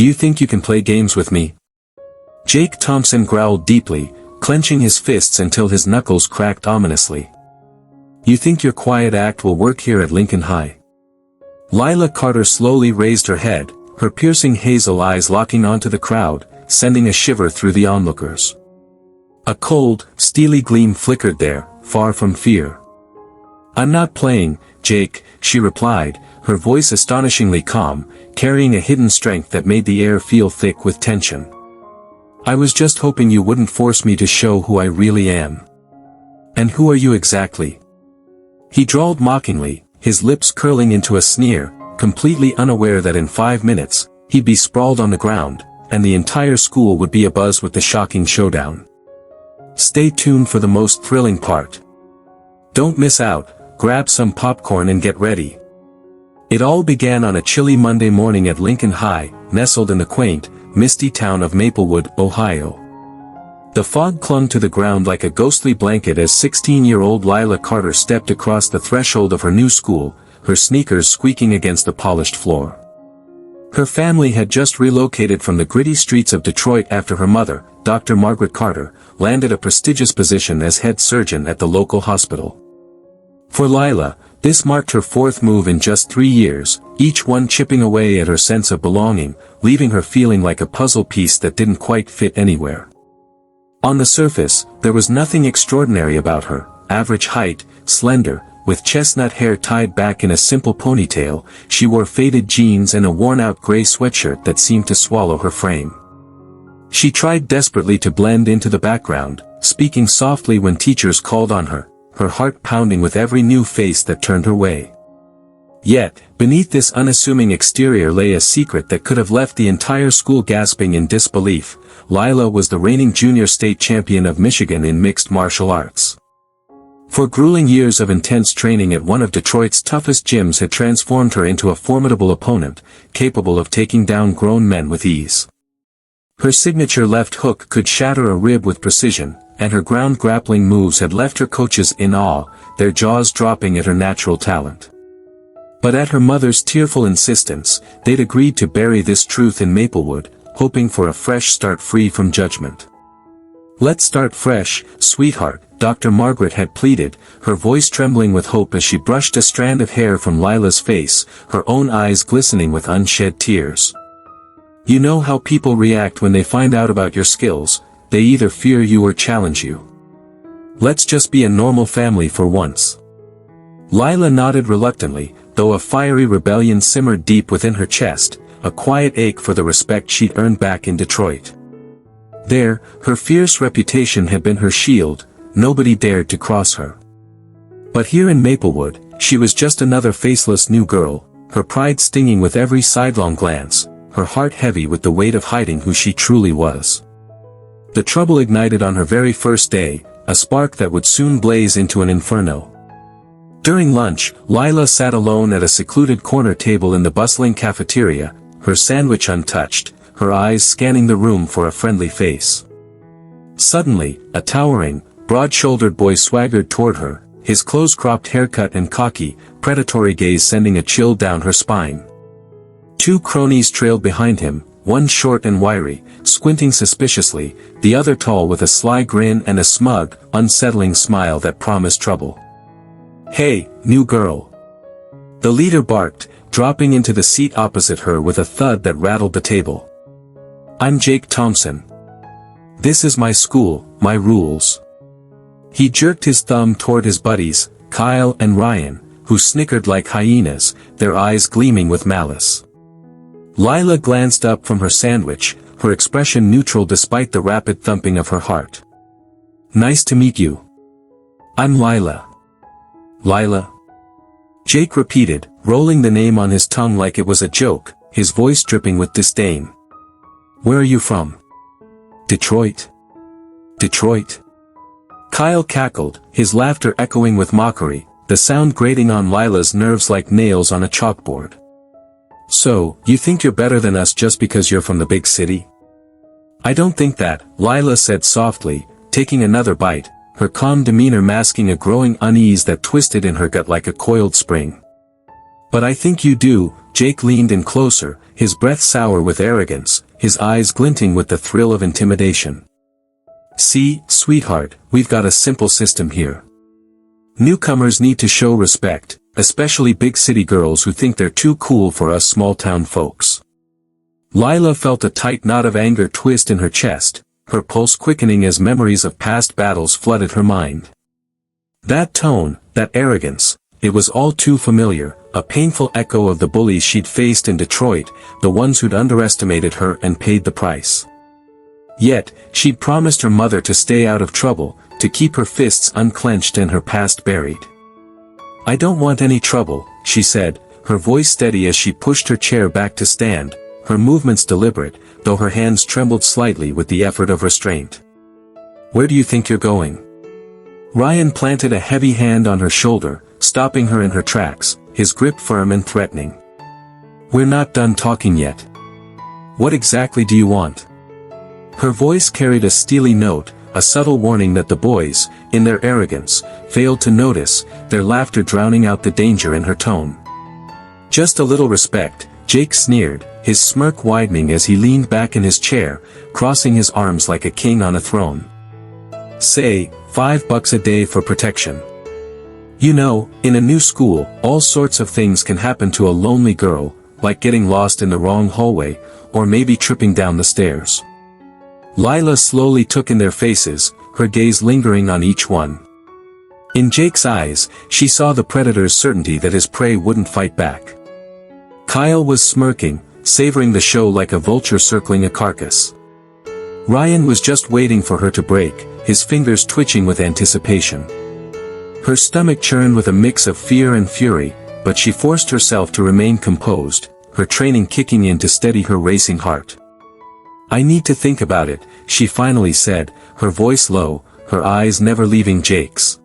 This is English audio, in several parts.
Do you think you can play games with me? Jake Thompson growled deeply, clenching his fists until his knuckles cracked ominously. You think your quiet act will work here at Lincoln High? Lila Carter slowly raised her head, her piercing hazel eyes locking onto the crowd, sending a shiver through the onlookers. A cold, steely gleam flickered there, far from fear. I'm not playing, Jake, she replied, her voice astonishingly calm, carrying a hidden strength that made the air feel thick with tension. I was just hoping you wouldn't force me to show who I really am. And who are you exactly? He drawled mockingly, his lips curling into a sneer, completely unaware that in 5 minutes, he'd be sprawled on the ground, and the entire school would be abuzz with the shocking showdown. Stay tuned for the most thrilling part. Don't miss out, grab some popcorn and get ready. It all began on a chilly Monday morning at Lincoln High, nestled in the quaint, misty town of Maplewood, Ohio. The fog clung to the ground like a ghostly blanket as 16-year-old Lila Carter stepped across the threshold of her new school, her sneakers squeaking against the polished floor. Her family had just relocated from the gritty streets of Detroit after her mother, Dr. Margaret Carter, landed a prestigious position as head surgeon at the local hospital. For Lila, this marked her fourth move in just 3 years, each one chipping away at her sense of belonging, leaving her feeling like a puzzle piece that didn't quite fit anywhere. On the surface, there was nothing extraordinary about her: average height, slender, with chestnut hair tied back in a simple ponytail. She wore faded jeans and a worn-out gray sweatshirt that seemed to swallow her frame. She tried desperately to blend into the background, speaking softly when teachers called on her, her heart pounding with every new face that turned her way. Yet, beneath this unassuming exterior lay a secret that could have left the entire school gasping in disbelief. Lila was the reigning junior state champion of Michigan in mixed martial arts. 4 grueling years of intense training at one of Detroit's toughest gyms had transformed her into a formidable opponent, capable of taking down grown men with ease. Her signature left hook could shatter a rib with precision, and her ground grappling moves had left her coaches in awe, their jaws dropping at her natural talent. But at her mother's tearful insistence, they'd agreed to bury this truth in Maplewood, hoping for a fresh start free from judgment. Let's start fresh, sweetheart, Dr. Margaret had pleaded, her voice trembling with hope as she brushed a strand of hair from Lila's face, her own eyes glistening with unshed tears. You know how people react when they find out about your skills: they either fear you or challenge you. Let's just be a normal family for once. Lila nodded reluctantly, though a fiery rebellion simmered deep within her chest, a quiet ache for the respect she'd earned back in Detroit. There, her fierce reputation had been her shield, nobody dared to cross her. But here in Maplewood, she was just another faceless new girl, her pride stinging with every sidelong glance, her heart heavy with the weight of hiding who she truly was. The trouble ignited on her very first day, a spark that would soon blaze into an inferno. During lunch, Lila sat alone at a secluded corner table in the bustling cafeteria, her sandwich untouched, her eyes scanning the room for a friendly face. Suddenly, a towering, broad-shouldered boy swaggered toward her, his close-cropped haircut and cocky, predatory gaze sending a chill down her spine. 2 cronies trailed behind him, one short and wiry, squinting suspiciously, the other tall with a sly grin and a smug, unsettling smile that promised trouble. Hey, new girl. The leader barked, dropping into the seat opposite her with a thud that rattled the table. I'm Jake Thompson. This is my school, my rules. He jerked his thumb toward his buddies, Kyle and Ryan, who snickered like hyenas, their eyes gleaming with malice. Lila glanced up from her sandwich, her expression neutral despite the rapid thumping of her heart. Nice to meet you. I'm Lila. Lila? Jake repeated, rolling the name on his tongue like it was a joke, his voice dripping with disdain. Where are you from? Detroit. Detroit. Kyle cackled, his laughter echoing with mockery, the sound grating on Lila's nerves like nails on a chalkboard. So, you think you're better than us just because you're from the big city? I don't think that, Lila said softly, taking another bite, her calm demeanor masking a growing unease that twisted in her gut like a coiled spring. But I think you do. Jake leaned in closer, his breath sour with arrogance, his eyes glinting with the thrill of intimidation. "See, sweetheart, we've got a simple system here. Newcomers need to show respect, especially big city girls who think they're too cool for us small-town folks." Lila felt a tight knot of anger twist in her chest, her pulse quickening as memories of past battles flooded her mind. That tone, that arrogance, it was all too familiar, a painful echo of the bullies she'd faced in Detroit, the ones who'd underestimated her and paid the price. Yet, she'd promised her mother to stay out of trouble, to keep her fists unclenched and her past buried. "I don't want any trouble," she said, her voice steady as she pushed her chair back to stand, her movements deliberate, though her hands trembled slightly with the effort of restraint. "Where do you think you're going?" Ryan planted a heavy hand on her shoulder, stopping her in her tracks, his grip firm and threatening. "We're not done talking yet. What exactly do you want?" Her voice carried a steely note, a subtle warning that the boys, in their arrogance, failed to notice, their laughter drowning out the danger in her tone. "Just a little respect," Jake sneered, his smirk widening as he leaned back in his chair, crossing his arms like a king on a throne. "Say, $5 a day for protection. You know, in a new school, all sorts of things can happen to a lonely girl, like getting lost in the wrong hallway, or maybe tripping down the stairs." Lila slowly took in their faces, her gaze lingering on each one. In Jake's eyes, she saw the predator's certainty that his prey wouldn't fight back. Kyle was smirking, savoring the show like a vulture circling a carcass. Ryan was just waiting for her to break, his fingers twitching with anticipation. Her stomach churned with a mix of fear and fury, but she forced herself to remain composed, her training kicking in to steady her racing heart. "I need to think about it," she finally said, her voice low, her eyes never leaving Jake's.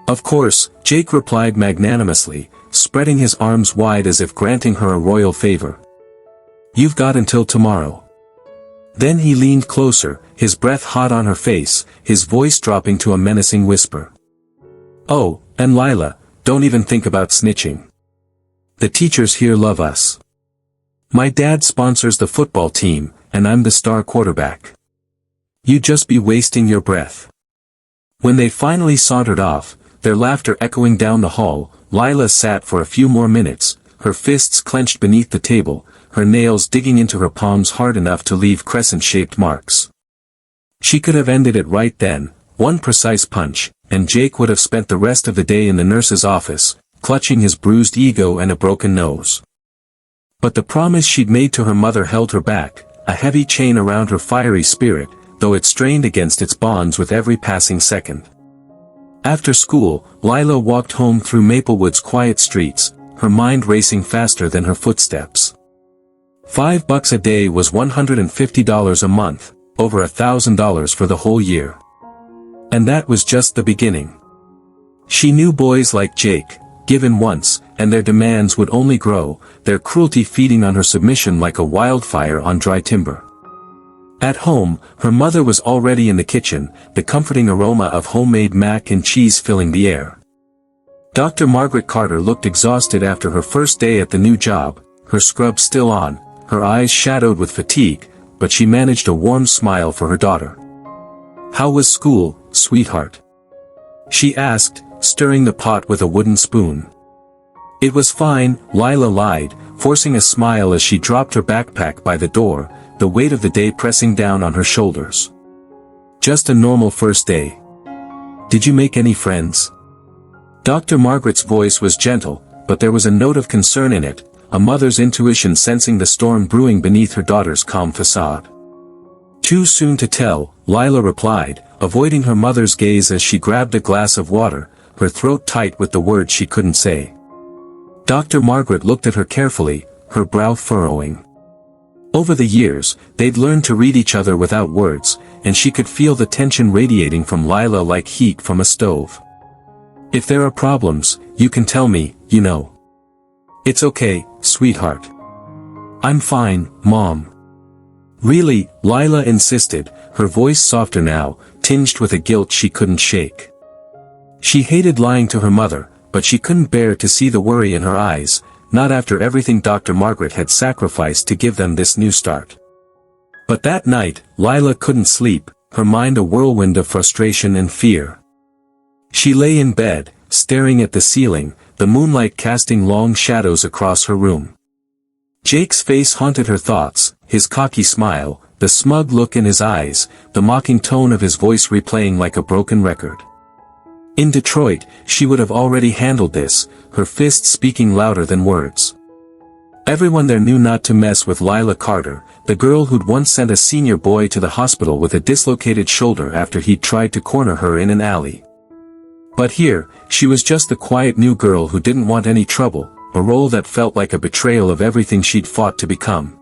"Of course," Jake replied magnanimously, spreading his arms wide as if granting her a royal favor. "You've got until tomorrow." Then he leaned closer, his breath hot on her face, his voice dropping to a menacing whisper. "Oh, and Lila, don't even think about snitching. The teachers here love us. My dad sponsors the football team, and I'm the star quarterback. You'd just be wasting your breath." When they finally sauntered off, their laughter echoing down the hall, Lila sat for a few more minutes, her fists clenched beneath the table, her nails digging into her palms hard enough to leave crescent-shaped marks. She could have ended it right then, one precise punch, and Jake would have spent the rest of the day in the nurse's office, clutching his bruised ego and a broken nose. But the promise she'd made to her mother held her back, a heavy chain around her fiery spirit, though it strained against its bonds with every passing second. After school, Lila walked home through Maplewood's quiet streets, her mind racing faster than her footsteps. $5 a day was $150 a month, over $1,000 for the whole year. And that was just the beginning. She knew boys like Jake, given once, and their demands would only grow, their cruelty feeding on her submission like a wildfire on dry timber. At home, her mother was already in the kitchen, the comforting aroma of homemade mac and cheese filling the air. Dr. Margaret Carter looked exhausted after her first day at the new job, her scrub still on, her eyes shadowed with fatigue, but she managed a warm smile for her daughter. "How was school, sweetheart?" she asked, stirring the pot with a wooden spoon. "It was fine," Lila lied, forcing a smile as she dropped her backpack by the door, the weight of the day pressing down on her shoulders. "Just a normal first day. Did you make any friends?" Dr. Margaret's voice was gentle, but there was a note of concern in it, a mother's intuition sensing the storm brewing beneath her daughter's calm facade. "Too soon to tell," Lila replied, avoiding her mother's gaze as she grabbed a glass of water, her throat tight with the words she couldn't say. Dr. Margaret looked at her carefully, her brow furrowing. Over the years, they'd learned to read each other without words, and she could feel the tension radiating from Lila like heat from a stove. "If there are problems, you can tell me, you know." "It's okay, sweetheart. I'm fine, Mom." "Really?" Lila insisted, her voice softer now, tinged with a guilt she couldn't shake. She hated lying to her mother, but she couldn't bear to see the worry in her eyes, not after everything Dr. Margaret had sacrificed to give them this new start. But that night, Lila couldn't sleep, her mind a whirlwind of frustration and fear. She lay in bed, staring at the ceiling, the moonlight casting long shadows across her room. Jake's face haunted her thoughts, his cocky smile, the smug look in his eyes, the mocking tone of his voice replaying like a broken record. In Detroit, she would have already handled this, her fists speaking louder than words. Everyone there knew not to mess with Lila Carter, the girl who'd once sent a senior boy to the hospital with a dislocated shoulder after he'd tried to corner her in an alley. But here, she was just the quiet new girl who didn't want any trouble, a role that felt like a betrayal of everything she'd fought to become.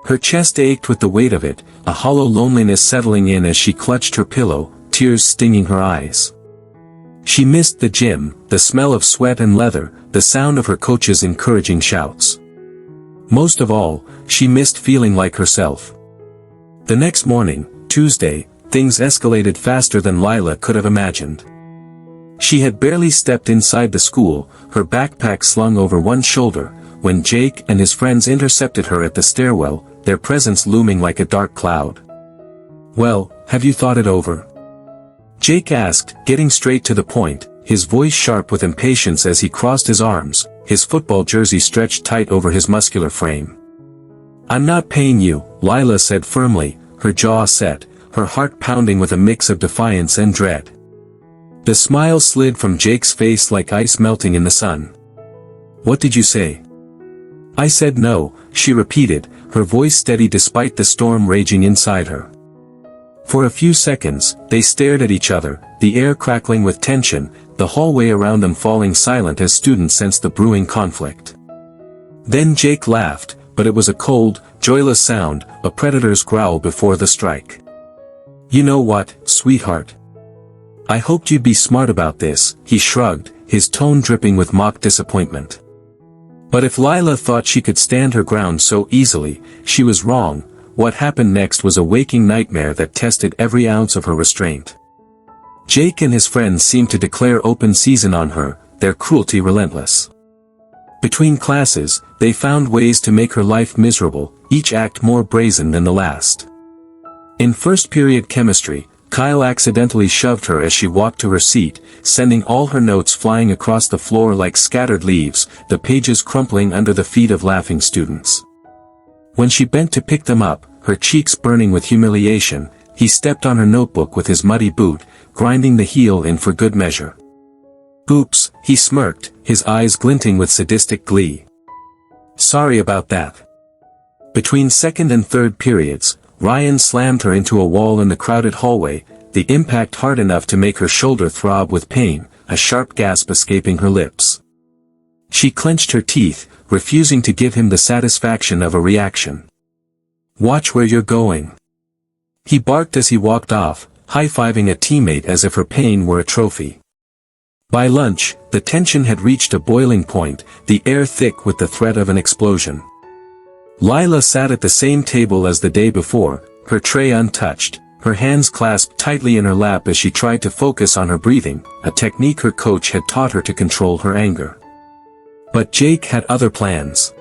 Her chest ached with the weight of it, a hollow loneliness settling in as she clutched her pillow, tears stinging her eyes. She missed the gym, the smell of sweat and leather, the sound of her coach's encouraging shouts. Most of all, she missed feeling like herself. The next morning, Tuesday, things escalated faster than Lila could have imagined. She had barely stepped inside the school, her backpack slung over one shoulder, when Jake and his friends intercepted her at the stairwell, their presence looming like a dark cloud. "Well, have you thought it over?" Jake asked, getting straight to the point, his voice sharp with impatience as he crossed his arms, his football jersey stretched tight over his muscular frame. "I'm not paying you," Lila said firmly, her jaw set, her heart pounding with a mix of defiance and dread. The smile slid from Jake's face like ice melting in the sun. "What did you say?" "I said no," she repeated, her voice steady despite the storm raging inside her. For a few seconds, they stared at each other, the air crackling with tension, the hallway around them falling silent as students sensed the brewing conflict. Then Jake laughed, but it was a cold, joyless sound, a predator's growl before the strike. "You know what, sweetheart? I hoped you'd be smart about this," he shrugged, his tone dripping with mock disappointment. But if Lila thought she could stand her ground so easily, she was wrong. What happened next was a waking nightmare that tested every ounce of her restraint. Jake and his friends seemed to declare open season on her, their cruelty relentless. Between classes, they found ways to make her life miserable, each act more brazen than the last. In first period chemistry, Kyle accidentally shoved her as she walked to her seat, sending all her notes flying across the floor like scattered leaves, the pages crumpling under the feet of laughing students. When she bent to pick them up, her cheeks burning with humiliation, he stepped on her notebook with his muddy boot, grinding the heel in for good measure. "Oops," he smirked, his eyes glinting with sadistic glee. "Sorry about that." Between second and third periods, Ryan slammed her into a wall in the crowded hallway, the impact hard enough to make her shoulder throb with pain, a sharp gasp escaping her lips. She clenched her teeth, refusing to give him the satisfaction of a reaction. "Watch where you're going," he barked as he walked off, high-fiving a teammate as if her pain were a trophy. By lunch, the tension had reached a boiling point, the air thick with the threat of an explosion. Lila sat at the same table as the day before, her tray untouched, her hands clasped tightly in her lap as she tried to focus on her breathing, a technique her coach had taught her to control her anger. But Jake had other plans.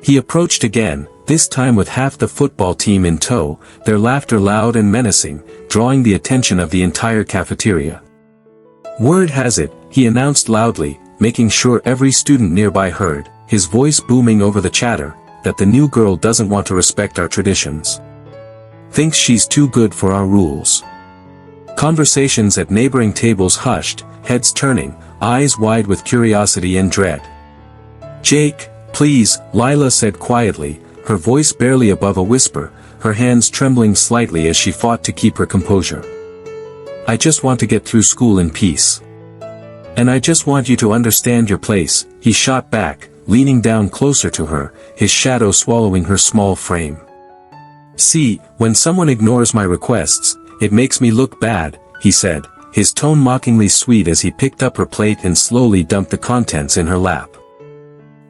He approached again, this time with half the football team in tow, their laughter loud and menacing, drawing the attention of the entire cafeteria. "Word has it," he announced loudly, making sure every student nearby heard, his voice booming over the chatter, "that the new girl doesn't want to respect our traditions. Thinks she's too good for our rules." Conversations at neighboring tables hushed, heads turning, eyes wide with curiosity and dread. "Jake, please," Lila said quietly, her voice barely above a whisper, her hands trembling slightly as she fought to keep her composure. "I just want to get through school in peace. And I just want you to understand your place," he shot back, leaning down closer to her, his shadow swallowing her small frame. "See, when someone ignores my requests, it makes me look bad," he said, his tone mockingly sweet as he picked up her plate and slowly dumped the contents in her lap.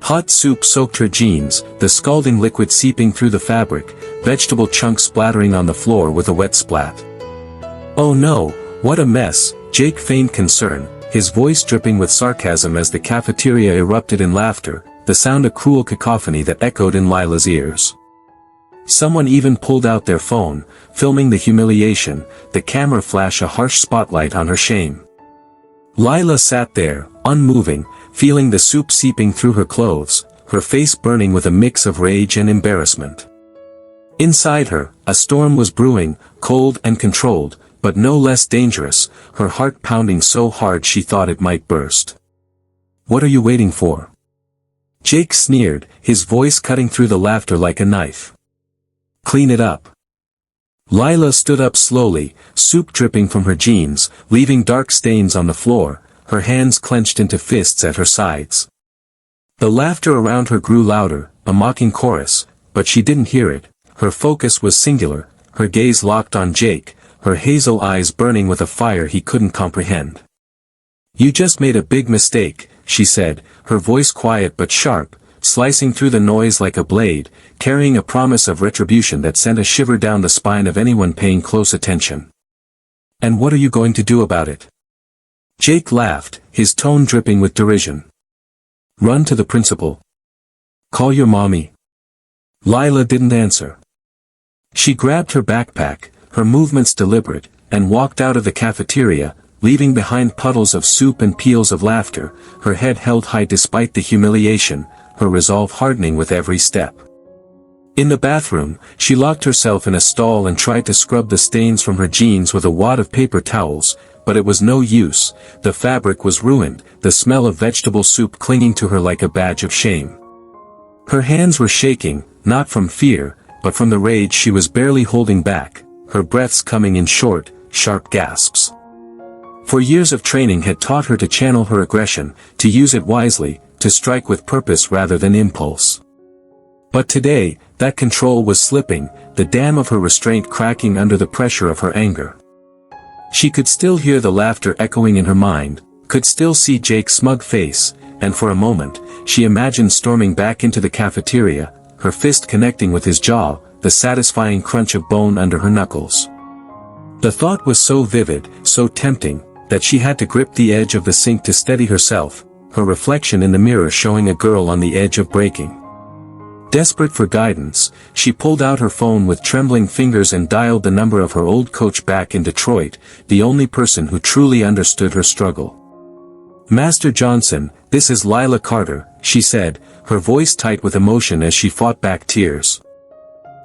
Hot soup soaked her jeans, the scalding liquid seeping through the fabric, vegetable chunks splattering on the floor with a wet splat. "Oh no, what a mess," Jake feigned concern, his voice dripping with sarcasm as the cafeteria erupted in laughter, the sound a cruel cacophony that echoed in Lila's ears. Someone even pulled out their phone, filming the humiliation, the camera flash a harsh spotlight on her shame. Lila sat there, unmoving, feeling the soup seeping through her clothes, her face burning with a mix of rage and embarrassment. Inside her, a storm was brewing, cold and controlled, but no less dangerous, her heart pounding so hard she thought it might burst. "What are you waiting for?" Jake sneered, his voice cutting through the laughter like a knife. "Clean it up." Lila stood up slowly, soup dripping from her jeans, leaving dark stains on the floor, her hands clenched into fists at her sides. The laughter around her grew louder, a mocking chorus, but she didn't hear it. Her focus was singular, her gaze locked on Jake, her hazel eyes burning with a fire he couldn't comprehend. "You just made a big mistake," she said, her voice quiet but sharp, slicing through the noise like a blade, carrying a promise of retribution that sent a shiver down the spine of anyone paying close attention. "And what are you going to do about it?" Jake laughed, his tone dripping with derision. "Run to the principal. Call your mommy." Lila didn't answer. She grabbed her backpack, her movements deliberate, and walked out of the cafeteria, leaving behind puddles of soup and peals of laughter, her head held high despite the humiliation, her resolve hardening with every step. In the bathroom, she locked herself in a stall and tried to scrub the stains from her jeans with a wad of paper towels, but it was no use, the fabric was ruined, the smell of vegetable soup clinging to her like a badge of shame. Her hands were shaking, not from fear, but from the rage she was barely holding back, her breaths coming in short, sharp gasps. For years of training had taught her to channel her aggression, to use it wisely, to strike with purpose rather than impulse. But today, that control was slipping, the dam of her restraint cracking under the pressure of her anger. She could still hear the laughter echoing in her mind, could still see Jake's smug face, and for a moment, she imagined storming back into the cafeteria, her fist connecting with his jaw, the satisfying crunch of bone under her knuckles. The thought was so vivid, so tempting, that she had to grip the edge of the sink to steady herself, her reflection in the mirror showing a girl on the edge of breaking. Desperate for guidance, she pulled out her phone with trembling fingers and dialed the number of her old coach back in Detroit, the only person who truly understood her struggle. "Master Johnson, this is Lila Carter," she said, her voice tight with emotion as she fought back tears.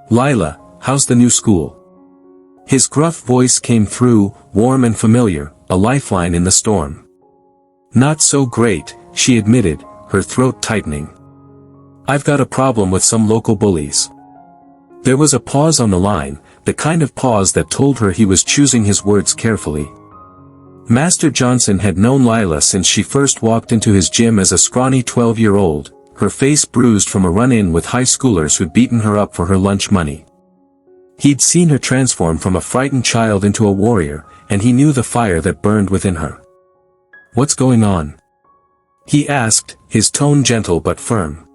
"Lila, how's the new school?" His gruff voice came through, warm and familiar, a lifeline in the storm. "Not so great," she admitted, her throat tightening. "I've got a problem with some local bullies." There was a pause on the line, the kind of pause that told her he was choosing his words carefully. Master Johnson had known Lila since she first walked into his gym as a scrawny 12-year-old, her face bruised from a run-in with high schoolers who'd beaten her up for her lunch money. He'd seen her transform from a frightened child into a warrior, and he knew the fire that burned within her. "What's going on?" he asked, his tone gentle but firm.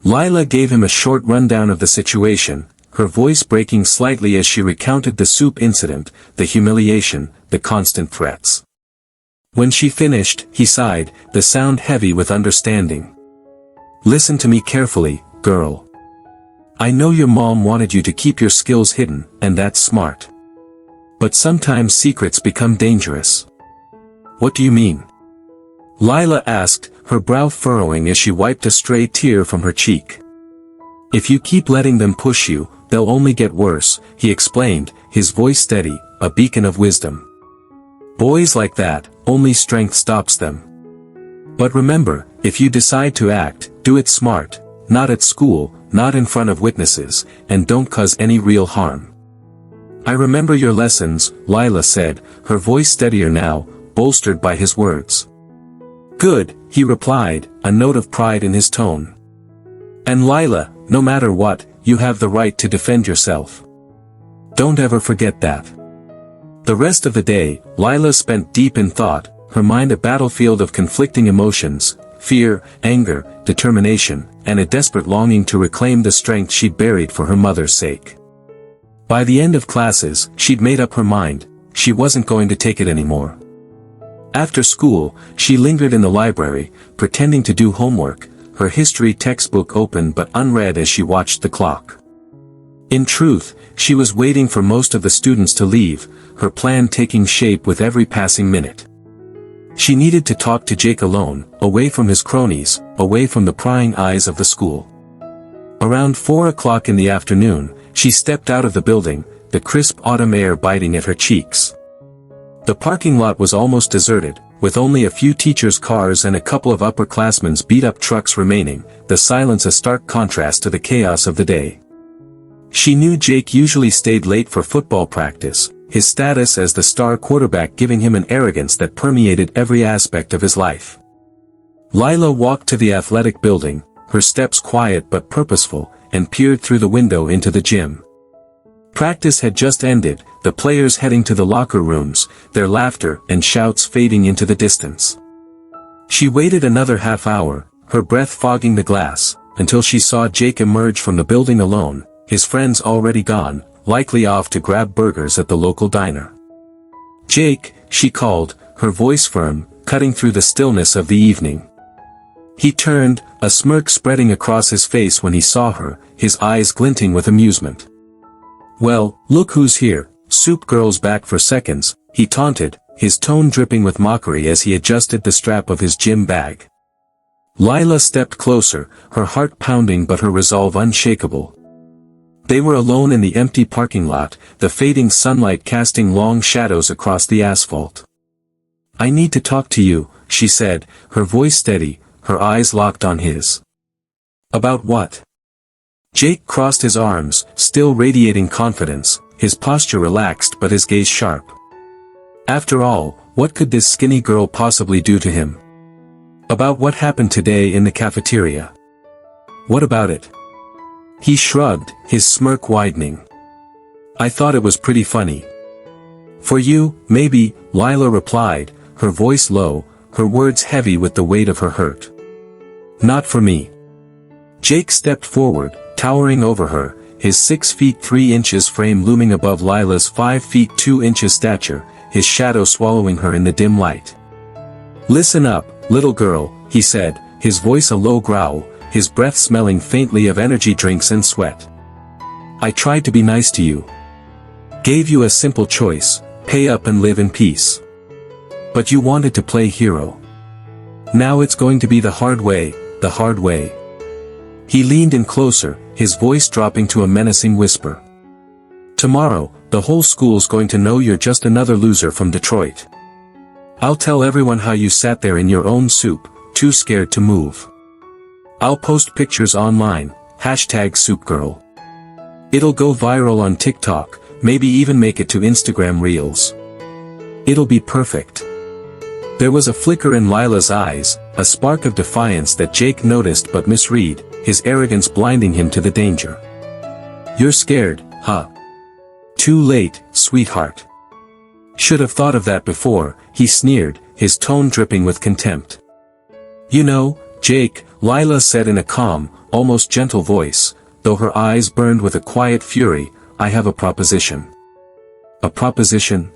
Lila gave him a short rundown of the situation, her voice breaking slightly as she recounted the soup incident, the humiliation, the constant threats. When she finished, he sighed, the sound heavy with understanding. "Listen to me carefully, girl. I know your mom wanted you to keep your skills hidden, and that's smart. But sometimes secrets become dangerous." "What do you mean?" Lila asked, her brow furrowing as she wiped a stray tear from her cheek. "If you keep letting them push you, they'll only get worse," he explained, his voice steady, a beacon of wisdom. "Boys like that, only strength stops them. But remember, if you decide to act, do it smart, not at school, not in front of witnesses, and don't cause any real harm." "I remember your lessons," Lila said, her voice steadier now, bolstered by his words. "Good," he replied, a note of pride in his tone. "And Lila, no matter what, you have the right to defend yourself. Don't ever forget that." The rest of the day, Lila spent deep in thought, her mind a battlefield of conflicting emotions, fear, anger, determination, and a desperate longing to reclaim the strength she'd buried for her mother's sake. By the end of classes, she'd made up her mind, she wasn't going to take it anymore. After school, she lingered in the library, pretending to do homework, her history textbook open but unread as she watched the clock. In truth, she was waiting for most of the students to leave, her plan taking shape with every passing minute. She needed to talk to Jake alone, away from his cronies, away from the prying eyes of the school. Around 4 o'clock in the afternoon, she stepped out of the building, the crisp autumn air biting at her cheeks. The parking lot was almost deserted, with only a few teachers' cars and a couple of upperclassmen's beat-up trucks remaining, the silence a stark contrast to the chaos of the day. She knew Jake usually stayed late for football practice, his status as the star quarterback giving him an arrogance that permeated every aspect of his life. Lila walked to the athletic building, her steps quiet but purposeful, and peered through the window into the gym. Practice had just ended, the players heading to the locker rooms, their laughter and shouts fading into the distance. She waited another half hour, her breath fogging the glass, until she saw Jake emerge from the building alone, his friends already gone, likely off to grab burgers at the local diner. "Jake," she called, her voice firm, cutting through the stillness of the evening. He turned, a smirk spreading across his face when he saw her, his eyes glinting with amusement. "Well, look who's here, Soup Girl's back for seconds," he taunted, his tone dripping with mockery as he adjusted the strap of his gym bag. Lila stepped closer, her heart pounding but her resolve unshakable. They were alone in the empty parking lot, the fading sunlight casting long shadows across the asphalt. "I need to talk to you," she said, her voice steady, her eyes locked on his. "About what?" Jake crossed his arms, still radiating confidence, his posture relaxed but his gaze sharp. After all, what could this skinny girl possibly do to him? "About what happened today in the cafeteria." "What about it?" He shrugged, his smirk widening. "I thought it was pretty funny." "For you, maybe," Lila replied, her voice low, her words heavy with the weight of her hurt. "Not for me." Jake stepped forward, towering over her, his 6 feet 3 inches frame looming above Lila's 5 feet 2 inches stature, his shadow swallowing her in the dim light. "Listen up, little girl," he said, his voice a low growl, his breath smelling faintly of energy drinks and sweat. "I tried to be nice to you. Gave you a simple choice, pay up and live in peace. But you wanted to play hero. Now it's going to be the hard way, the hard way." He leaned in closer, his voice dropping to a menacing whisper. "Tomorrow, the whole school's going to know you're just another loser from Detroit. I'll tell everyone how you sat there in your own soup, too scared to move. I'll post pictures online, #SoupGirl. It'll go viral on TikTok, maybe even make it to Instagram Reels. It'll be perfect." There was a flicker in Lila's eyes, a spark of defiance that Jake noticed but misread, his arrogance blinding him to the danger. "You're scared, huh? Too late, sweetheart. Should have thought of that before," he sneered, his tone dripping with contempt. "You know, Jake," Lila said in a calm, almost gentle voice, though her eyes burned with a quiet fury, "I have a proposition." "A proposition?"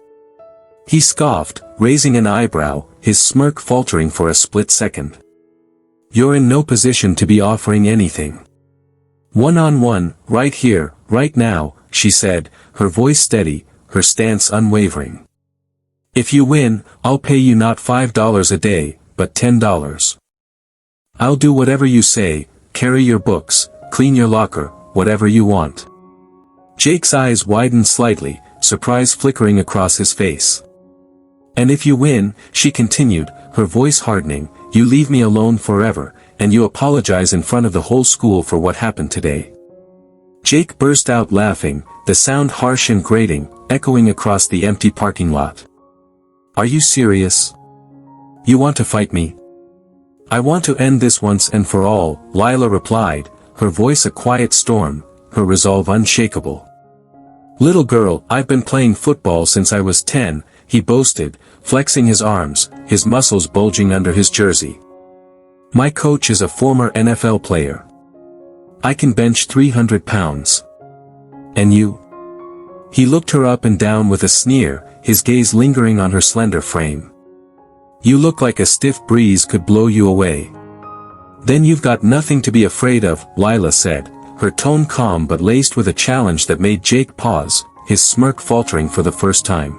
He scoffed, raising an eyebrow, his smirk faltering for a split second. "You're in no position to be offering anything. One-on-one, right here, right now," she said, her voice steady, her stance unwavering. "If you win, I'll pay you not $5 a day, but $10. I'll do whatever you say, carry your books, clean your locker, whatever you want." Jake's eyes widened slightly, surprise flickering across his face. "And if you win," she continued, her voice hardening, "you leave me alone forever, and you apologize in front of the whole school for what happened today." Jake burst out laughing, the sound harsh and grating, echoing across the empty parking lot. "Are you serious? You want to fight me?" "I want to end this once and for all," Lila replied, her voice a quiet storm, her resolve unshakable. "Little girl, I've been playing football since I was 10, he boasted, flexing his arms, his muscles bulging under his jersey. "My coach is a former NFL player. I can bench 300 pounds. And you?" He looked her up and down with a sneer, his gaze lingering on her slender frame. "You look like a stiff breeze could blow you away. Then you've got nothing to be afraid of, Lila said, her tone calm but laced with a challenge that made Jake pause, his smirk faltering for the first time.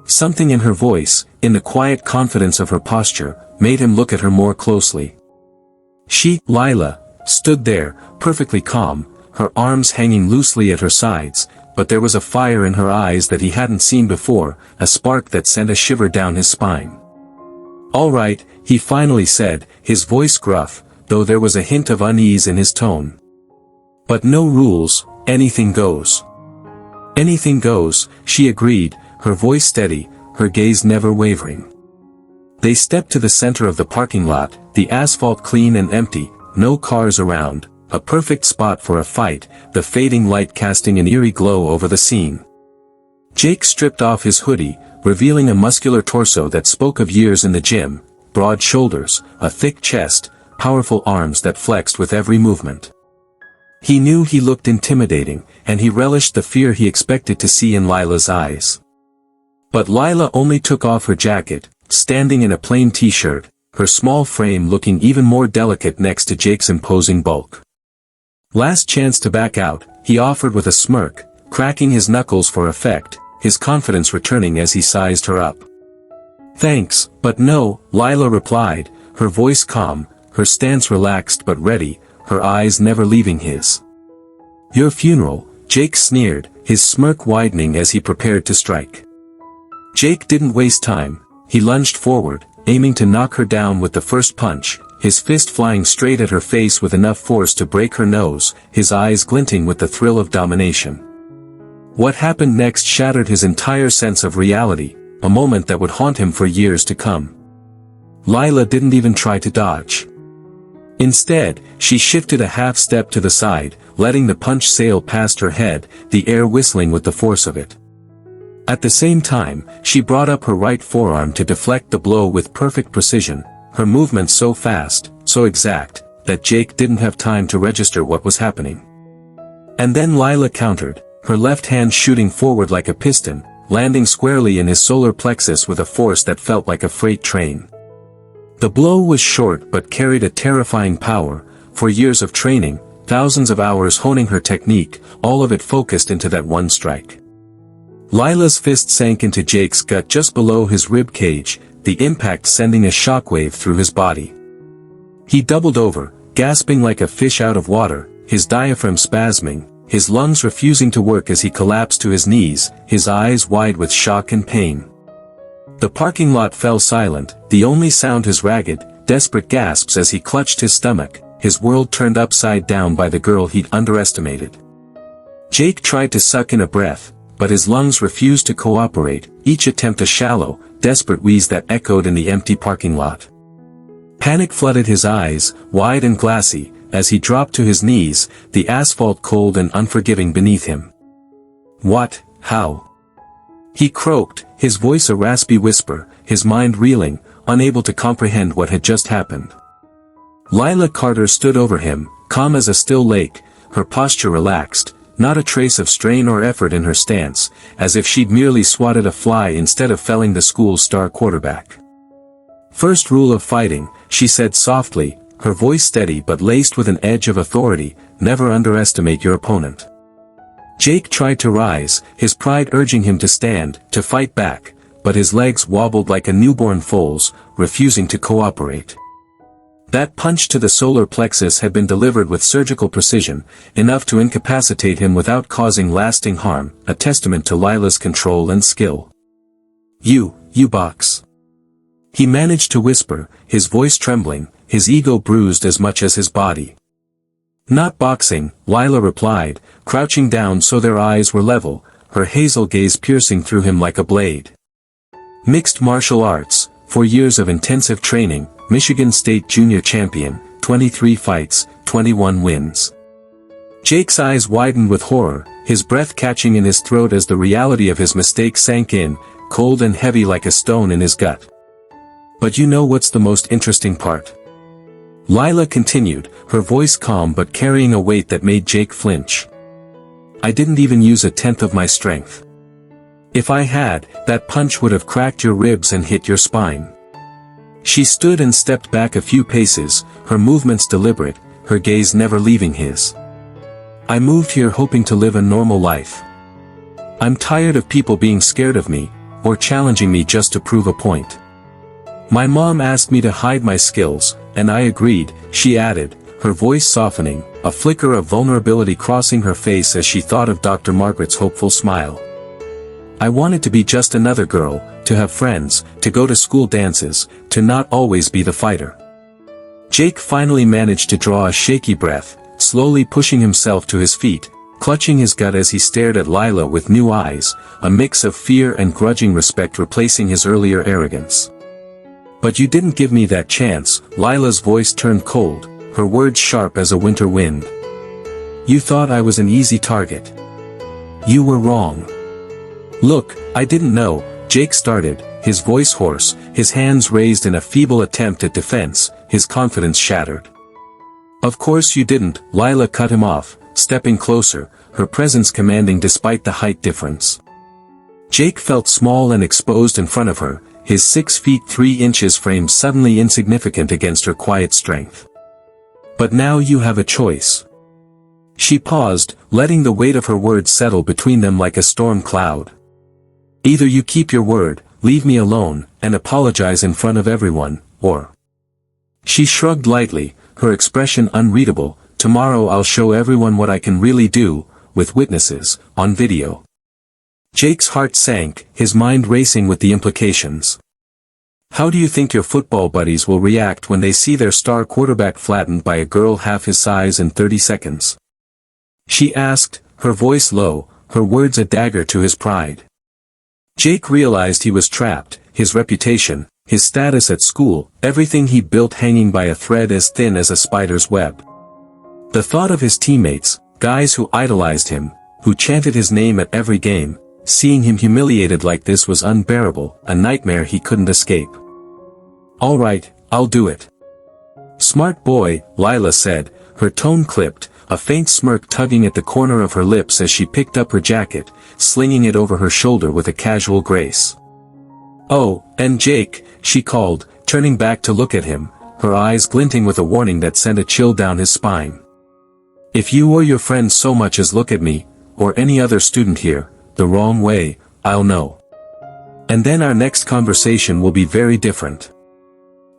Something in her voice, in the quiet confidence of her posture, made him look at her more closely. She, Lila, stood there, perfectly calm, her arms hanging loosely at her sides, but there was a fire in her eyes that he hadn't seen before, a spark that sent a shiver down his spine. "All right," he finally said, his voice gruff, though there was a hint of unease in his tone. "But no rules, anything goes." "Anything goes," she agreed, her voice steady, her gaze never wavering. They stepped to the center of the parking lot, the asphalt clean and empty, no cars around, a perfect spot for a fight, the fading light casting an eerie glow over the scene. Jake stripped off his hoodie, revealing a muscular torso that spoke of years in the gym, broad shoulders, a thick chest, powerful arms that flexed with every movement. He knew he looked intimidating, and he relished the fear he expected to see in Lila's eyes. But Lila only took off her jacket, standing in a plain t-shirt, her small frame looking even more delicate next to Jake's imposing bulk. "Last chance to back out," he offered with a smirk, cracking his knuckles for effect, his confidence returning as he sized her up. "Thanks, but no," Lila replied, her voice calm, her stance relaxed but ready, her eyes never leaving his. "Your funeral," Jake sneered, his smirk widening as he prepared to strike. Jake didn't waste time, he lunged forward, aiming to knock her down with the first punch, his fist flying straight at her face with enough force to break her nose, his eyes glinting with the thrill of domination. What happened next shattered his entire sense of reality, a moment that would haunt him for years to come. Lila didn't even try to dodge. Instead, she shifted a half step to the side, letting the punch sail past her head, the air whistling with the force of it. At the same time, she brought up her right forearm to deflect the blow with perfect precision, her movements so fast, so exact, that Jake didn't have time to register what was happening. And then Lila countered, her left hand shooting forward like a piston, landing squarely in his solar plexus with a force that felt like a freight train. The blow was short but carried a terrifying power, for years of training, thousands of hours honing her technique, all of it focused into that one strike. Lila's fist sank into Jake's gut just below his rib cage, the impact sending a shockwave through his body. He doubled over, gasping like a fish out of water, his diaphragm spasming, his lungs refusing to work as he collapsed to his knees, his eyes wide with shock and pain. The parking lot fell silent, the only sound his ragged, desperate gasps as he clutched his stomach, his world turned upside down by the girl he'd underestimated. Jake tried to suck in a breath, but his lungs refused to cooperate, each attempt a shallow, desperate wheeze that echoed in the empty parking lot. Panic flooded his eyes, wide and glassy, as he dropped to his knees, the asphalt cold and unforgiving beneath him. "What? How?" He croaked, his voice a raspy whisper, his mind reeling, unable to comprehend what had just happened. Lila Carter stood over him, calm as a still lake, her posture relaxed, not a trace of strain or effort in her stance, as if she'd merely swatted a fly instead of felling the school's star quarterback. "First rule of fighting," she said softly, her voice steady but laced with an edge of authority, "never underestimate your opponent." Jake tried to rise, his pride urging him to stand, to fight back, but his legs wobbled like a newborn foal's, refusing to cooperate. That punch to the solar plexus had been delivered with surgical precision, enough to incapacitate him without causing lasting harm, a testament to Lila's control and skill. You box." He managed to whisper, his voice trembling, his ego bruised as much as his body. "Not boxing," Lila replied, crouching down so their eyes were level, her hazel gaze piercing through him like a blade. "Mixed martial arts, 4 years of intensive training, Michigan State Junior Champion, 23 fights, 21 wins." Jake's eyes widened with horror, his breath catching in his throat as the reality of his mistake sank in, cold and heavy like a stone in his gut. "But you know what's the most interesting part?" Lila continued, her voice calm but carrying a weight that made Jake flinch. "I didn't even use a tenth of my strength. If I had, that punch would have cracked your ribs and hit your spine." She stood and stepped back a few paces, her movements deliberate, her gaze never leaving his. I moved here hoping to live a normal life. I'm tired of people being scared of me, or challenging me just to prove a point. My mom asked me to hide my skills, and I agreed, she added, her voice softening, a flicker of vulnerability crossing her face as she thought of Dr. Margaret's hopeful smile. I wanted to be just another girl, to have friends, to go to school dances, to not always be the fighter. Jake finally managed to draw a shaky breath, slowly pushing himself to his feet, clutching his gut as he stared at Lila with new eyes, a mix of fear and grudging respect replacing his earlier arrogance. But you didn't give me that chance, Lila's voice turned cold, her words sharp as a winter wind. You thought I was an easy target. You were wrong. Look, I didn't know, Jake started, his voice hoarse, his hands raised in a feeble attempt at defense, his confidence shattered. Of course you didn't, Lila cut him off, stepping closer, her presence commanding despite the height difference. Jake felt small and exposed in front of her, his 6 feet 3 inches frame suddenly insignificant against her quiet strength. But now you have a choice. She paused, letting the weight of her words settle between them like a storm cloud. Either you keep your word, leave me alone, and apologize in front of everyone, or... She shrugged lightly, her expression unreadable, tomorrow I'll show everyone what I can really do, with witnesses, on video. Jake's heart sank, his mind racing with the implications. How do you think your football buddies will react when they see their star quarterback flattened by a girl half his size in 30 seconds? She asked, her voice low, her words a dagger to his pride. Jake realized he was trapped, his reputation, his status at school, everything he built hanging by a thread as thin as a spider's web. The thought of his teammates, guys who idolized him, who chanted his name at every game, seeing him humiliated like this was unbearable, a nightmare he couldn't escape. All right, I'll do it. Smart boy, Lila said, her tone clipped, a faint smirk tugging at the corner of her lips as she picked up her jacket, slinging it over her shoulder with a casual grace. Oh, and Jake, she called, turning back to look at him, her eyes glinting with a warning that sent a chill down his spine. If you or your friends so much as look at me, or any other student here, the wrong way, I'll know. And then our next conversation will be very different.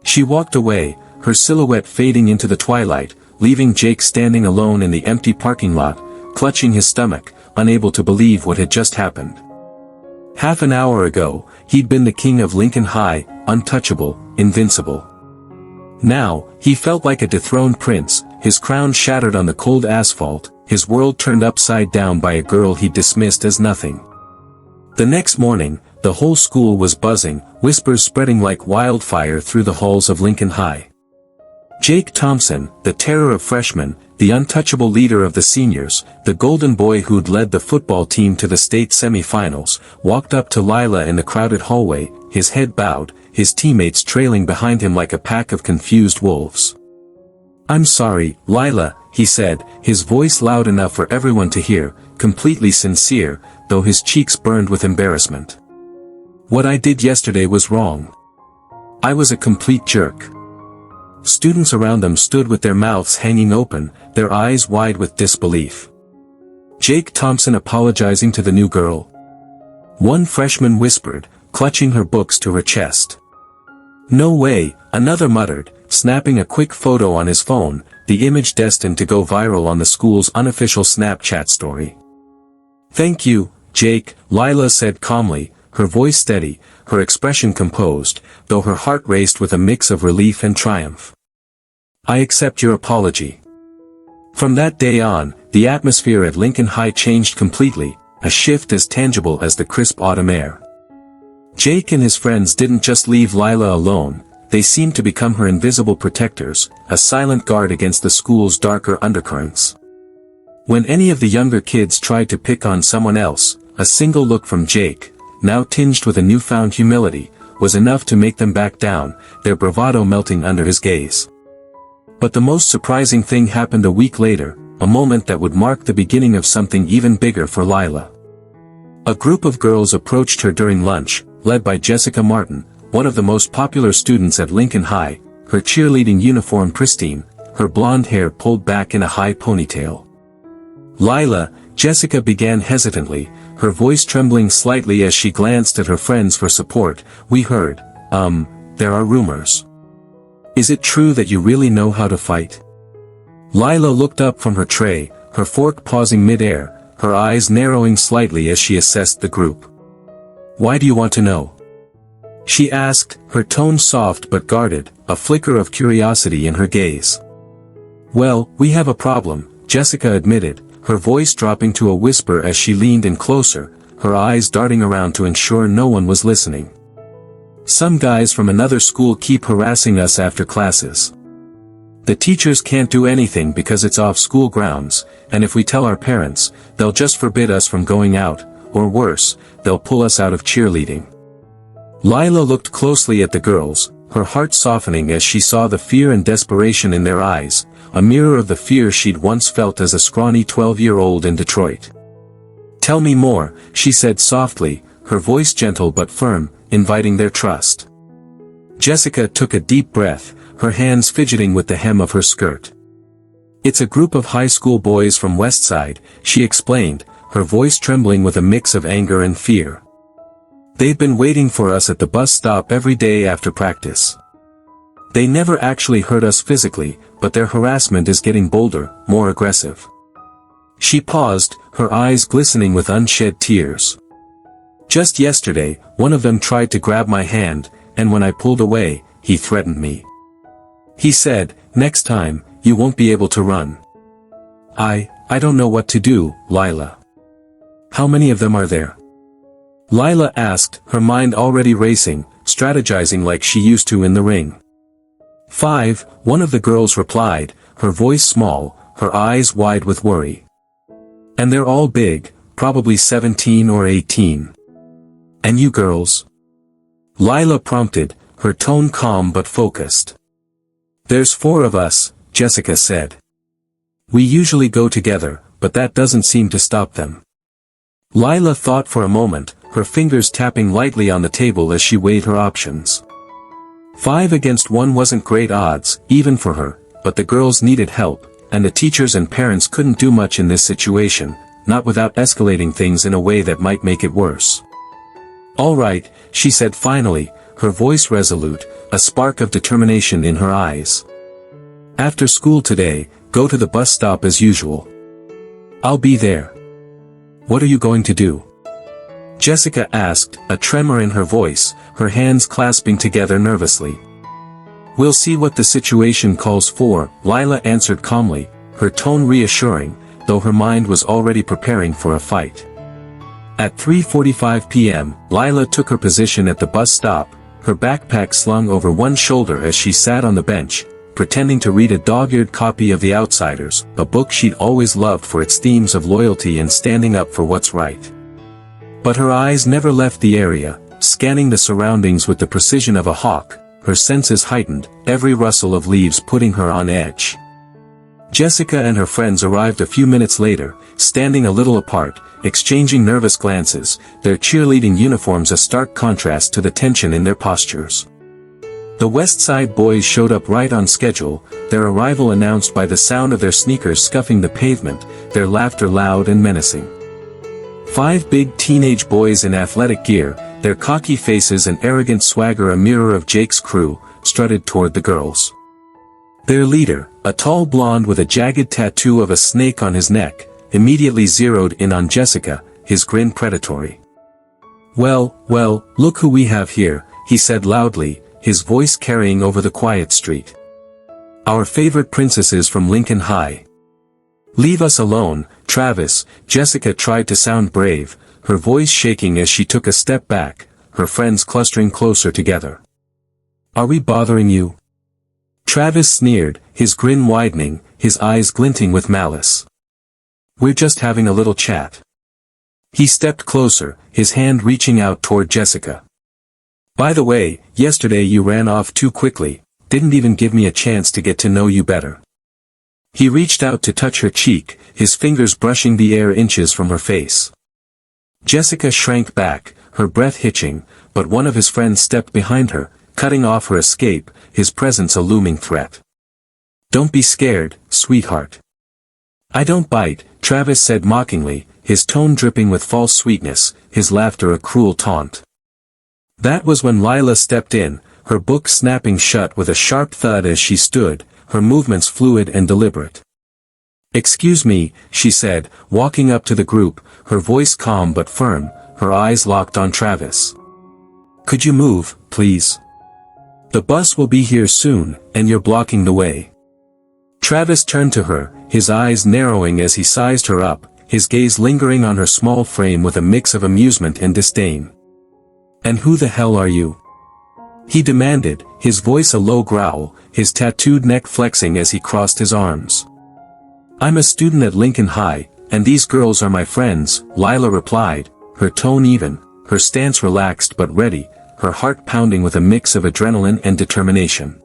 She walked away, her silhouette fading into the twilight, leaving Jake standing alone in the empty parking lot, clutching his stomach, unable to believe what had just happened. Half an hour ago, he'd been the king of Lincoln High, untouchable, invincible. Now, he felt like a dethroned prince, his crown shattered on the cold asphalt, his world turned upside down by a girl he dismissed as nothing. The next morning, the whole school was buzzing, whispers spreading like wildfire through the halls of Lincoln High. Jake Thompson, the terror of freshmen, the untouchable leader of the seniors, the golden boy who'd led the football team to the state semifinals, walked up to Lila in the crowded hallway, his head bowed, his teammates trailing behind him like a pack of confused wolves. I'm sorry, Lila, he said, his voice loud enough for everyone to hear, completely sincere, though his cheeks burned with embarrassment. What I did yesterday was wrong. I was a complete jerk. Students around them stood with their mouths hanging open, their eyes wide with disbelief. Jake Thompson apologizing to the new girl? One freshman whispered, clutching her books to her chest. No way, another muttered, snapping a quick photo on his phone, the image destined to go viral on the school's unofficial Snapchat story. Thank you, Jake, Lila said calmly, her voice steady, her expression composed, though her heart raced with a mix of relief and triumph. I accept your apology. From that day on, the atmosphere at Lincoln High changed completely, a shift as tangible as the crisp autumn air. Jake and his friends didn't just leave Lila alone, they seemed to become her invisible protectors, a silent guard against the school's darker undercurrents. When any of the younger kids tried to pick on someone else, a single look from Jake, now tinged with a newfound humility, was enough to make them back down, their bravado melting under his gaze. But the most surprising thing happened a week later, a moment that would mark the beginning of something even bigger for Lila. A group of girls approached her during lunch, led by Jessica Martin, one of the most popular students at Lincoln High, her cheerleading uniform pristine, her blonde hair pulled back in a high ponytail. Lila, Jessica began hesitantly, her voice trembling slightly as she glanced at her friends for support. We heard, there are rumors. Is it true that you really know how to fight? Lila looked up from her tray, her fork pausing mid-air, her eyes narrowing slightly as she assessed the group. Why do you want to know? She asked, her tone soft but guarded, a flicker of curiosity in her gaze. Well, we have a problem, Jessica admitted, her voice dropping to a whisper as she leaned in closer, her eyes darting around to ensure no one was listening. Some guys from another school keep harassing us after classes. The teachers can't do anything because it's off school grounds, and if we tell our parents, they'll just forbid us from going out, or worse, they'll pull us out of cheerleading. Lila looked closely at the girls, her heart softening as she saw the fear and desperation in their eyes, a mirror of the fear she'd once felt as a scrawny 12-year-old in Detroit. Tell me more, she said softly, her voice gentle but firm, inviting their trust. Jessica took a deep breath, her hands fidgeting with the hem of her skirt. It's a group of high school boys from Westside, she explained, her voice trembling with a mix of anger and fear. They've been waiting for us at the bus stop every day after practice. They never actually hurt us physically, but their harassment is getting bolder, more aggressive. She paused, her eyes glistening with unshed tears. Just yesterday, one of them tried to grab my hand, and when I pulled away, he threatened me. He said, next time, you won't be able to run. I don't know what to do, Lila. How many of them are there? Lila asked, her mind already racing, strategizing like she used to in the ring. 5, one of the girls replied, her voice small, her eyes wide with worry. And they're all big, probably 17 or 18. And you girls? Lila prompted, her tone calm but focused. There's 4 of us, Jessica said. We usually go together, but that doesn't seem to stop them. Lila thought for a moment, her fingers tapping lightly on the table as she weighed her options. 5 against 1 wasn't great odds, even for her, but the girls needed help, and the teachers and parents couldn't do much in this situation, not without escalating things in a way that might make it worse. All right, she said finally, her voice resolute, a spark of determination in her eyes. After school today, go to the bus stop as usual. I'll be there. What are you going to do? Jessica asked, a tremor in her voice, her hands clasping together nervously. We'll see what the situation calls for, Lila answered calmly, her tone reassuring, though her mind was already preparing for a fight. At 3:45 p.m., Lila took her position at the bus stop, her backpack slung over one shoulder as she sat on the bench, pretending to read a dog-eared copy of The Outsiders, a book she'd always loved for its themes of loyalty and standing up for what's right. But her eyes never left the area, scanning the surroundings with the precision of a hawk, her senses heightened, every rustle of leaves putting her on edge. Jessica and her friends arrived a few minutes later, standing a little apart, exchanging nervous glances, their cheerleading uniforms a stark contrast to the tension in their postures. The West Side boys showed up right on schedule, their arrival announced by the sound of their sneakers scuffing the pavement, their laughter loud and menacing. 5 big teenage boys in athletic gear, their cocky faces and arrogant swagger a mirror of Jake's crew, strutted toward the girls. Their leader, a tall blonde with a jagged tattoo of a snake on his neck, immediately zeroed in on Jessica, his grin predatory. Well, look who we have here, he said loudly, his voice carrying over the quiet street. Our favorite princesses from Lincoln High. Leave us alone, Travis, Jessica tried to sound brave, her voice shaking as she took a step back, her friends clustering closer together. Are we bothering you? Travis sneered, his grin widening, his eyes glinting with malice. We're just having a little chat. He stepped closer, his hand reaching out toward Jessica. By the way, yesterday you ran off too quickly, didn't even give me a chance to get to know you better. He reached out to touch her cheek, his fingers brushing the air inches from her face. Jessica shrank back, her breath hitching, but one of his friends stepped behind her, cutting off her escape, his presence a looming threat. "Don't be scared, sweetheart." "I don't bite," Travis said mockingly, his tone dripping with false sweetness, his laughter a cruel taunt. That was when Lila stepped in, her book snapping shut with a sharp thud as she stood, her movements fluid and deliberate. "Excuse me," she said, walking up to the group, her voice calm but firm, her eyes locked on Travis. "Could you move, please? The bus will be here soon, and you're blocking the way." Travis turned to her, his eyes narrowing as he sized her up, his gaze lingering on her small frame with a mix of amusement and disdain. "And who the hell are you?" he demanded, his voice a low growl, his tattooed neck flexing as he crossed his arms. "I'm a student at Lincoln High, and these girls are my friends," Lila replied, her tone even, her stance relaxed but ready, her heart pounding with a mix of adrenaline and determination.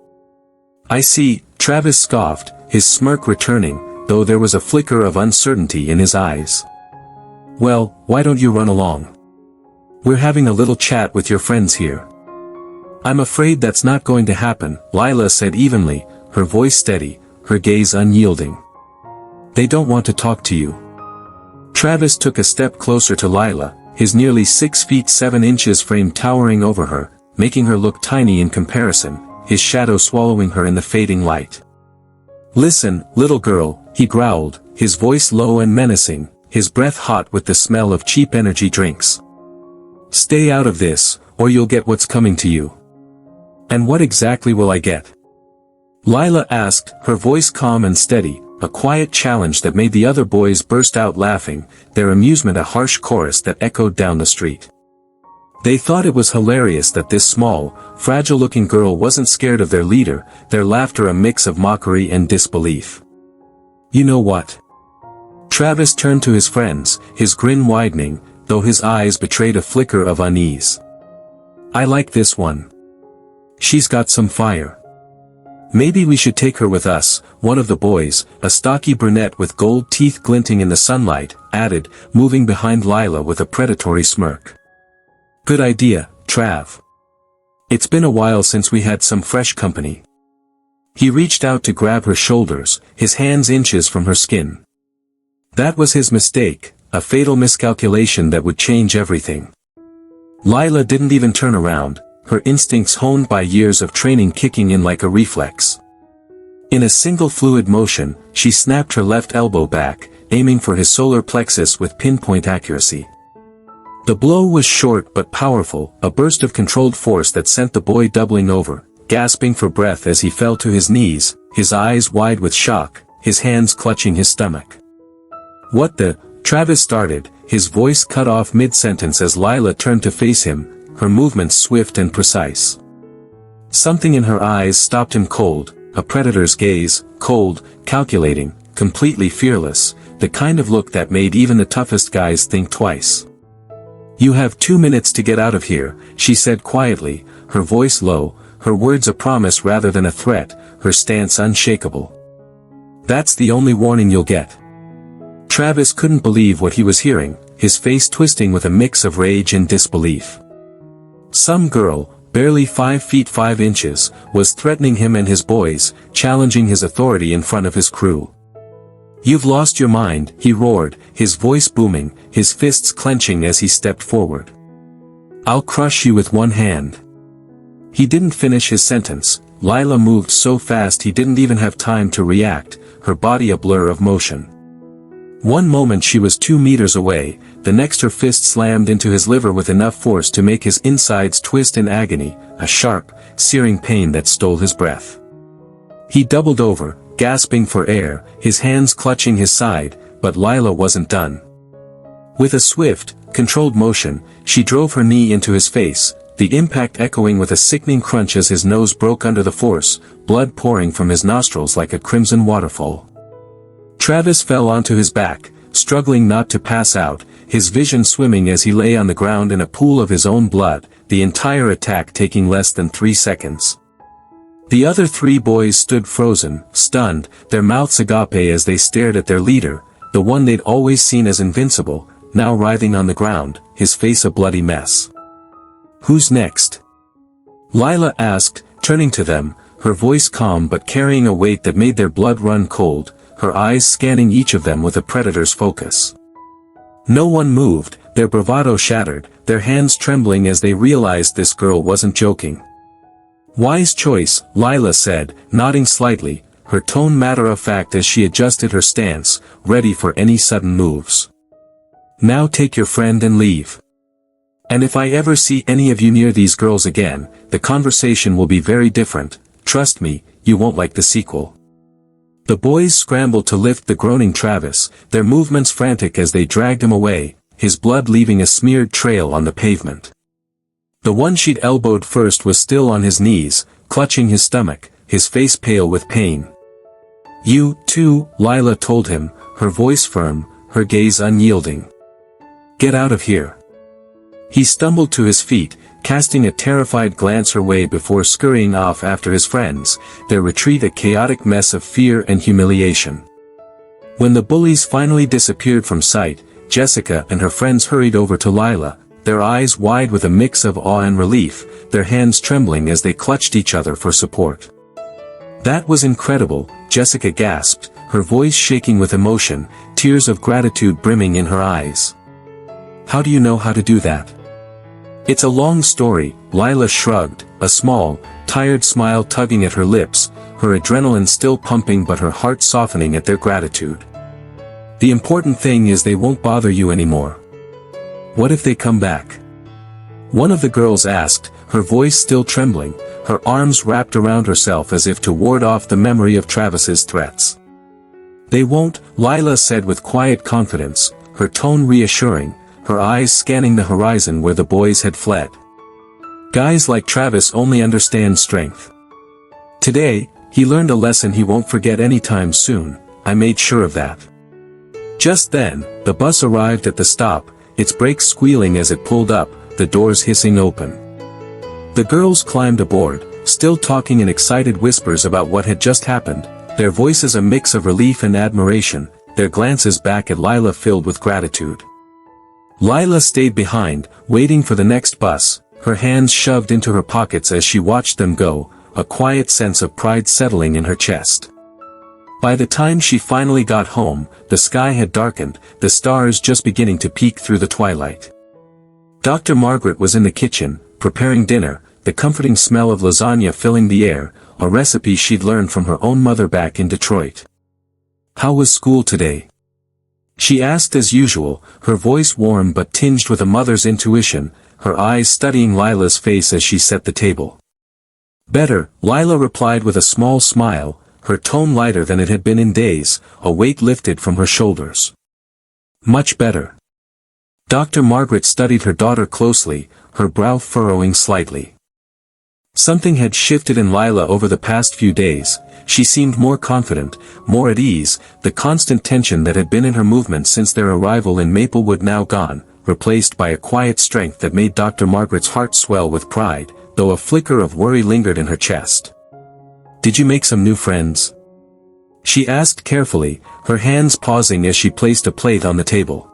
"I see," Travis scoffed, his smirk returning, though there was a flicker of uncertainty in his eyes. "Well, why don't you run along? We're having a little chat with your friends here." "I'm afraid that's not going to happen," Lila said evenly, her voice steady, her gaze unyielding. "They don't want to talk to you." Travis took a step closer to Lila, his nearly 6 feet 7 inches frame towering over her, making her look tiny in comparison, his shadow swallowing her in the fading light. "Listen, little girl," he growled, his voice low and menacing, his breath hot with the smell of cheap energy drinks. "Stay out of this, or you'll get what's coming to you." "And what exactly will I get?" Lila asked, her voice calm and steady, a quiet challenge that made the other boys burst out laughing, their amusement a harsh chorus that echoed down the street. They thought it was hilarious that this small, fragile-looking girl wasn't scared of their leader, their laughter a mix of mockery and disbelief. "You know what?" Travis turned to his friends, his grin widening, though his eyes betrayed a flicker of unease. "I like this one. She's got some fire. Maybe we should take her with us," one of the boys, a stocky brunette with gold teeth glinting in the sunlight, added, moving behind Lila with a predatory smirk. "Good idea, Trav. It's been a while since we had some fresh company." He reached out to grab her shoulders, his hands inches from her skin. That was his mistake, a fatal miscalculation that would change everything. Lila didn't even turn around, her instincts honed by years of training kicking in like a reflex. In a single fluid motion, she snapped her left elbow back, aiming for his solar plexus with pinpoint accuracy. The blow was short but powerful, a burst of controlled force that sent the boy doubling over, gasping for breath as he fell to his knees, his eyes wide with shock, his hands clutching his stomach. "What the?" Travis started, his voice cut off mid-sentence as Lila turned to face him, her movements swift and precise. Something in her eyes stopped him cold, a predator's gaze, cold, calculating, completely fearless, the kind of look that made even the toughest guys think twice. "You have 2 minutes to get out of here," she said quietly, her voice low, her words a promise rather than a threat, her stance unshakable. "That's the only warning you'll get." Travis couldn't believe what he was hearing, his face twisting with a mix of rage and disbelief. Some girl, barely 5 feet 5 inches, was threatening him and his boys, challenging his authority in front of his crew. "You've lost your mind," he roared, his voice booming, his fists clenching as he stepped forward. "I'll crush you with one hand." He didn't finish his sentence. Lila moved so fast he didn't even have time to react, her body a blur of motion. One moment she was 2 meters away, the next her fist slammed into his liver with enough force to make his insides twist in agony, a sharp, searing pain that stole his breath. He doubled over, gasping for air, his hands clutching his side, but Lila wasn't done. With a swift, controlled motion, she drove her knee into his face, the impact echoing with a sickening crunch as his nose broke under the force, blood pouring from his nostrils like a crimson waterfall. Travis fell onto his back, struggling not to pass out, his vision swimming as he lay on the ground in a pool of his own blood, the entire attack taking less than 3 seconds. The other 3 boys stood frozen, stunned, their mouths agape as they stared at their leader, the one they'd always seen as invincible, now writhing on the ground, his face a bloody mess. "Who's next?" Lila asked, turning to them, her voice calm but carrying a weight that made their blood run cold, her eyes scanning each of them with a predator's focus. No one moved, their bravado shattered, their hands trembling as they realized this girl wasn't joking. "Wise choice," Lila said, nodding slightly, her tone matter-of-fact as she adjusted her stance, ready for any sudden moves. "Now take your friend and leave. And if I ever see any of you near these girls again, the conversation will be very different, trust me, you won't like the sequel." The boys scrambled to lift the groaning Travis, their movements frantic as they dragged him away, his blood leaving a smeared trail on the pavement. The one she'd elbowed first was still on his knees, clutching his stomach, his face pale with pain. "You, too," Lila told him, her voice firm, her gaze unyielding. "Get out of here." He stumbled to his feet, casting a terrified glance her way before scurrying off after his friends, their retreat a chaotic mess of fear and humiliation. When the bullies finally disappeared from sight, Jessica and her friends hurried over to Lila, their eyes wide with a mix of awe and relief, their hands trembling as they clutched each other for support. "That was incredible," Jessica gasped, her voice shaking with emotion, tears of gratitude brimming in her eyes. "How do you know how to do that?" "It's a long story," Lila shrugged, a small, tired smile tugging at her lips, her adrenaline still pumping but her heart softening at their gratitude. "The important thing is they won't bother you anymore." "What if they come back?" one of the girls asked, her voice still trembling, her arms wrapped around herself as if to ward off the memory of Travis's threats. "They won't," Lila said with quiet confidence, her tone reassuring, her eyes scanning the horizon where the boys had fled. "Guys like Travis only understand strength. Today, he learned a lesson he won't forget anytime soon, I made sure of that." Just then, the bus arrived at the stop, its brakes squealing as it pulled up, the doors hissing open. The girls climbed aboard, still talking in excited whispers about what had just happened, their voices a mix of relief and admiration, their glances back at Lila filled with gratitude. Lila stayed behind, waiting for the next bus, her hands shoved into her pockets as she watched them go, a quiet sense of pride settling in her chest. By the time she finally got home, the sky had darkened, the stars just beginning to peek through the twilight. Dr. Margaret was in the kitchen, preparing dinner, the comforting smell of lasagna filling the air, a recipe she'd learned from her own mother back in Detroit. "How was school today?" she asked as usual, her voice warm but tinged with a mother's intuition, her eyes studying Lila's face as she set the table. "Better," Lila replied with a small smile, her tone lighter than it had been in days, a weight lifted from her shoulders. "Much better." Dr. Margaret studied her daughter closely, her brow furrowing slightly. Something had shifted in Lila over the past few days, she seemed more confident, more at ease, the constant tension that had been in her movements since their arrival in Maplewood now gone, replaced by a quiet strength that made Dr. Margaret's heart swell with pride, though a flicker of worry lingered in her chest. "Did you make some new friends?" she asked carefully, her hands pausing as she placed a plate on the table.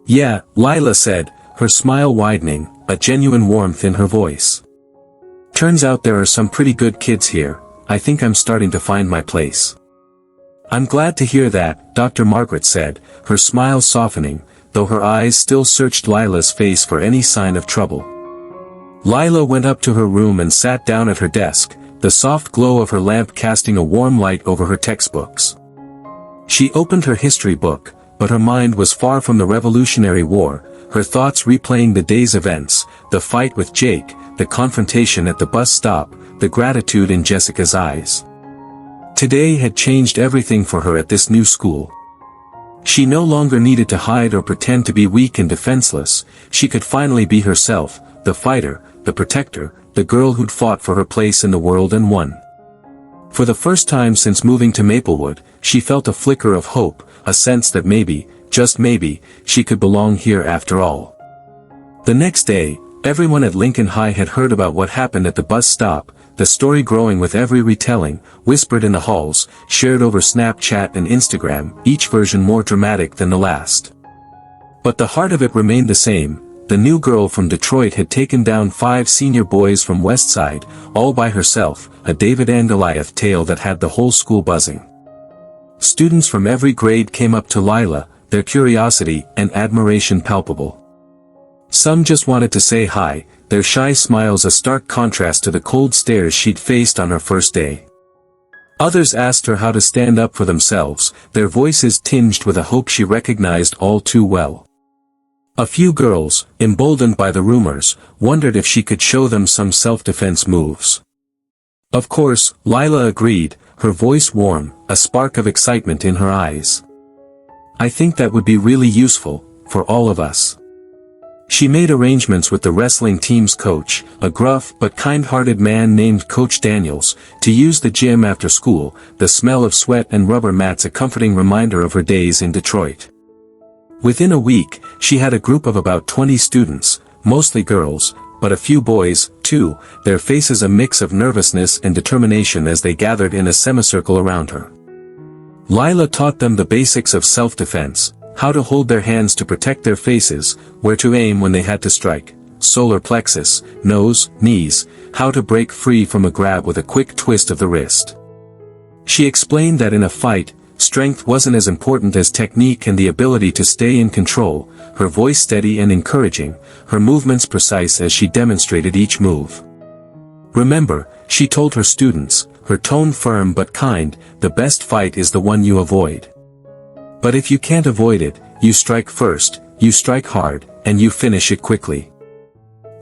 "Yeah," Lila said, her smile widening, a genuine warmth in her voice. "Turns out there are some pretty good kids here, I think I'm starting to find my place." "I'm glad to hear that," Dr. Margaret said, her smile softening, though her eyes still searched Lila's face for any sign of trouble. Lila went up to her room and sat down at her desk, the soft glow of her lamp casting a warm light over her textbooks. She opened her history book, but her mind was far from the Revolutionary War, her thoughts replaying the day's events, the fight with Jake, the confrontation at the bus stop, the gratitude in Jessica's eyes. Today had changed everything for her at this new school. She no longer needed to hide or pretend to be weak and defenseless, she could finally be herself, the fighter, the protector, the girl who'd fought for her place in the world and won. For the first time since moving to Maplewood, she felt a flicker of hope, a sense that maybe, just maybe, she could belong here after all. The next day, everyone at Lincoln High had heard about what happened at the bus stop, the story growing with every retelling, whispered in the halls, shared over Snapchat and Instagram, each version more dramatic than the last. But the heart of it remained the same, the new girl from Detroit had taken down 5 senior boys from Westside, all by herself, a David and Goliath tale that had the whole school buzzing. Students from every grade came up to Lila, their curiosity and admiration palpable. Some just wanted to say hi, their shy smiles a stark contrast to the cold stares she'd faced on her first day. Others asked her how to stand up for themselves, their voices tinged with a hope she recognized all too well. A few girls, emboldened by the rumors, wondered if she could show them some self-defense moves. Of course, Lila agreed, her voice warm, a spark of excitement in her eyes. I think that would be really useful, for all of us. She made arrangements with the wrestling team's coach, a gruff but kind-hearted man named Coach Daniels, to use the gym after school, the smell of sweat and rubber mats a comforting reminder of her days in Detroit. Within a week, she had a group of about 20 students, mostly girls, but a few boys, too, their faces a mix of nervousness and determination as they gathered in a semicircle around her. Lila taught them the basics of self-defense, how to hold their hands to protect their faces, where to aim when they had to strike, solar plexus, nose, knees, how to break free from a grab with a quick twist of the wrist. She explained that in a fight, strength wasn't as important as technique and the ability to stay in control, her voice steady and encouraging, her movements precise as she demonstrated each move. Remember, she told her students, her tone firm but kind, the best fight is the one you avoid. But if you can't avoid it, you strike first, you strike hard, and you finish it quickly.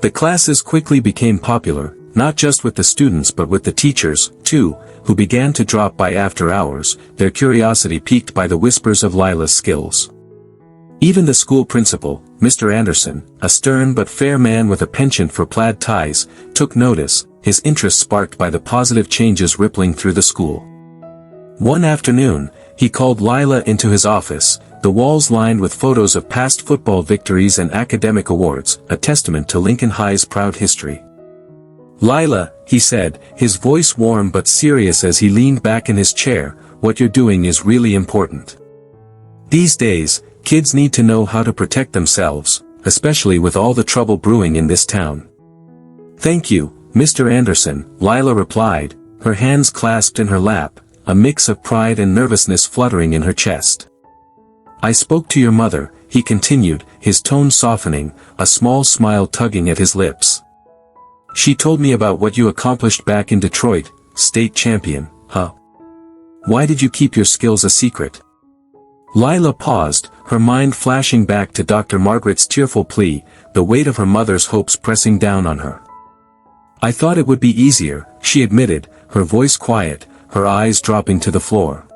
The classes quickly became popular, not just with the students but with the teachers, too, who began to drop by after hours, their curiosity piqued by the whispers of Lila's skills. Even the school principal, Mr. Anderson, a stern but fair man with a penchant for plaid ties, took notice, his interest sparked by the positive changes rippling through the school. One afternoon, he called Lila into his office, the walls lined with photos of past football victories and academic awards, a testament to Lincoln High's proud history. Lila, he said, his voice warm but serious as he leaned back in his chair, what you're doing is really important. These days, kids need to know how to protect themselves, especially with all the trouble brewing in this town. Thank you, Mr. Anderson, Lila replied, her hands clasped in her lap, a mix of pride and nervousness fluttering in her chest. I spoke to your mother, he continued, his tone softening, a small smile tugging at his lips. She told me about what you accomplished back in Detroit, state champion, huh? Why did you keep your skills a secret? Lila paused, her mind flashing back to Dr. Margaret's tearful plea, the weight of her mother's hopes pressing down on her. I thought it would be easier, she admitted, her voice quiet, her eyes dropping to the floor.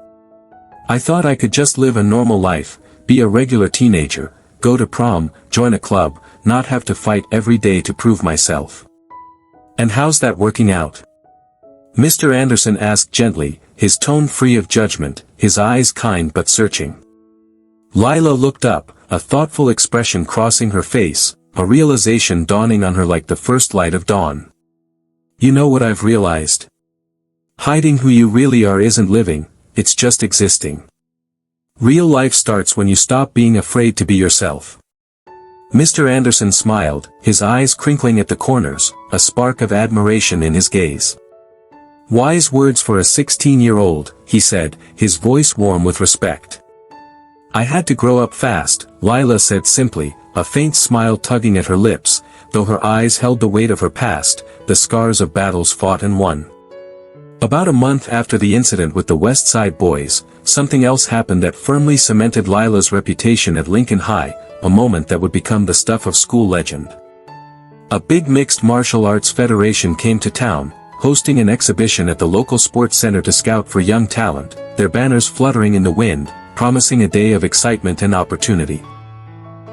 I thought I could just live a normal life, be a regular teenager, go to prom, join a club, not have to fight every day to prove myself. And how's that working out? Mr. Anderson asked gently, his tone free of judgment, his eyes kind but searching. Lila looked up, a thoughtful expression crossing her face, a realization dawning on her like the first light of dawn. You know what I've realized? Hiding who you really are isn't living, it's just existing. Real life starts when you stop being afraid to be yourself. Mr. Anderson smiled, his eyes crinkling at the corners, a spark of admiration in his gaze. Wise words for a 16-year-old, he said, his voice warm with respect. I had to grow up fast, Lila said simply, a faint smile tugging at her lips, though her eyes held the weight of her past, the scars of battles fought and won. About a month after the incident with the West Side boys, something else happened that firmly cemented Lila's reputation at Lincoln High, a moment that would become the stuff of school legend. A big mixed martial arts federation came to town, hosting an exhibition at the local sports center to scout for young talent, their banners fluttering in the wind, promising a day of excitement and opportunity.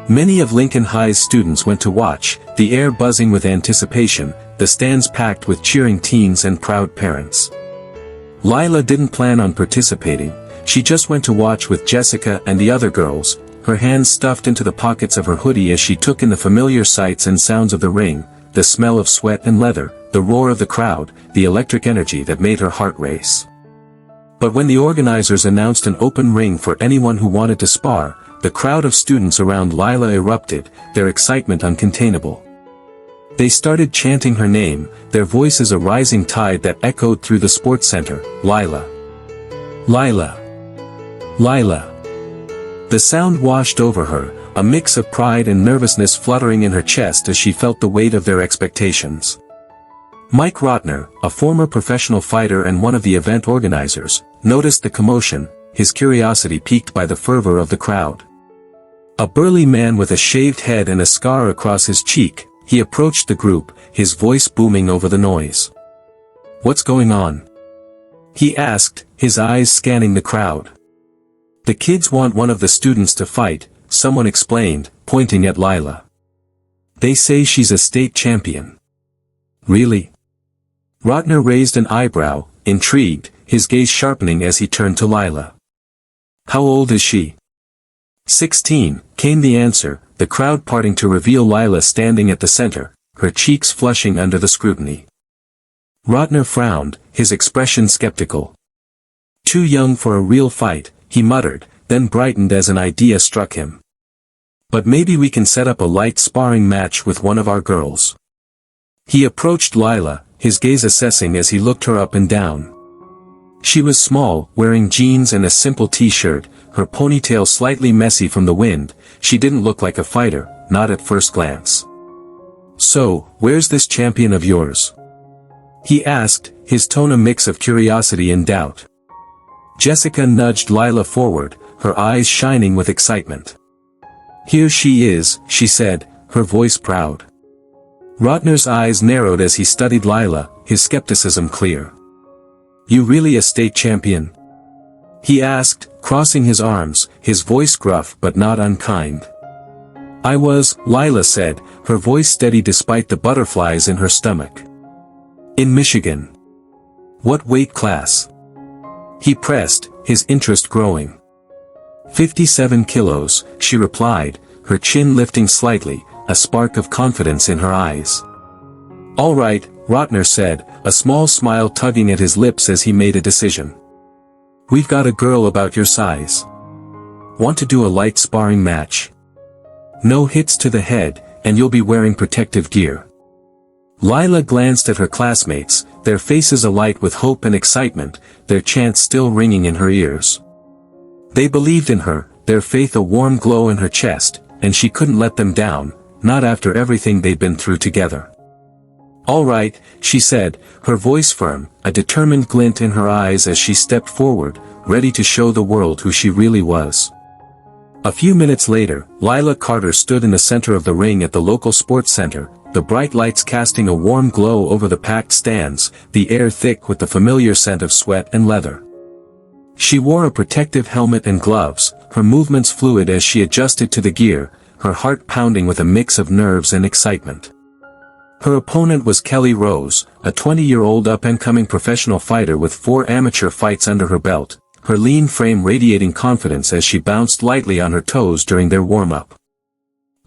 Many of Lincoln High's students went to watch, the air buzzing with anticipation, the stands packed with cheering teens and proud parents. Lila didn't plan on participating, she just went to watch with Jessica and the other girls, her hands stuffed into the pockets of her hoodie as she took in the familiar sights and sounds of the ring, the smell of sweat and leather, the roar of the crowd, the electric energy that made her heart race. But when the organizers announced an open ring for anyone who wanted to spar, the crowd of students around Lila erupted, their excitement uncontainable. They started chanting her name, their voices a rising tide that echoed through the sports center. Lila. Lila. Lila. The sound washed over her, a mix of pride and nervousness fluttering in her chest as she felt the weight of their expectations. Mike Rotner, a former professional fighter and one of the event organizers, noticed the commotion, his curiosity piqued by the fervor of the crowd. A burly man with a shaved head and a scar across his cheek, he approached the group, his voice booming over the noise. "What's going on?" he asked, his eyes scanning the crowd. "The kids want one of the students to fight," someone explained, pointing at Lila. "They say she's a state champion." "Really?" Rotner raised an eyebrow, intrigued, his gaze sharpening as he turned to Lila. "How old is she?" 16, came the answer, the crowd parting to reveal Lila standing at the center, her cheeks flushing under the scrutiny. Rotner frowned, his expression skeptical. "Too young for a real fight," he muttered, then brightened as an idea struck him. "But maybe we can set up a light sparring match with one of our girls." He approached Lila, his gaze assessing as he looked her up and down. She was small, wearing jeans and a simple t-shirt, her ponytail slightly messy from the wind. She didn't look like a fighter, not at first glance. "So, where's this champion of yours?" he asked, his tone a mix of curiosity and doubt. Jessica nudged Lila forward, her eyes shining with excitement. "Here she is," she said, her voice proud. Rotner's eyes narrowed as he studied Lila, his skepticism clear. "You really a state champion?" he asked, crossing his arms, his voice gruff but not unkind. "I was," Lila said, her voice steady despite the butterflies in her stomach. "In Michigan." "What weight class?" he pressed, his interest growing. 57 kilos, she replied, her chin lifting slightly, a spark of confidence in her eyes. "All right," Rotner said, a small smile tugging at his lips as he made a decision. "We've got a girl about your size. Want to do a light sparring match? No hits to the head, and you'll be wearing protective gear." Lila glanced at her classmates, their faces alight with hope and excitement, their chants still ringing in her ears. They believed in her, their faith a warm glow in her chest, and she couldn't let them down, not after everything they'd been through together. "All right," she said, her voice firm, a determined glint in her eyes as she stepped forward, ready to show the world who she really was. A few minutes later, Lila Carter stood in the center of the ring at the local sports center, the bright lights casting a warm glow over the packed stands, the air thick with the familiar scent of sweat and leather. She wore a protective helmet and gloves, her movements fluid as she adjusted to the gear, her heart pounding with a mix of nerves and excitement. Her opponent was Kelly Rose, a 20-year-old up-and-coming professional fighter with 4 amateur fights under her belt, her lean frame radiating confidence as she bounced lightly on her toes during their warm-up.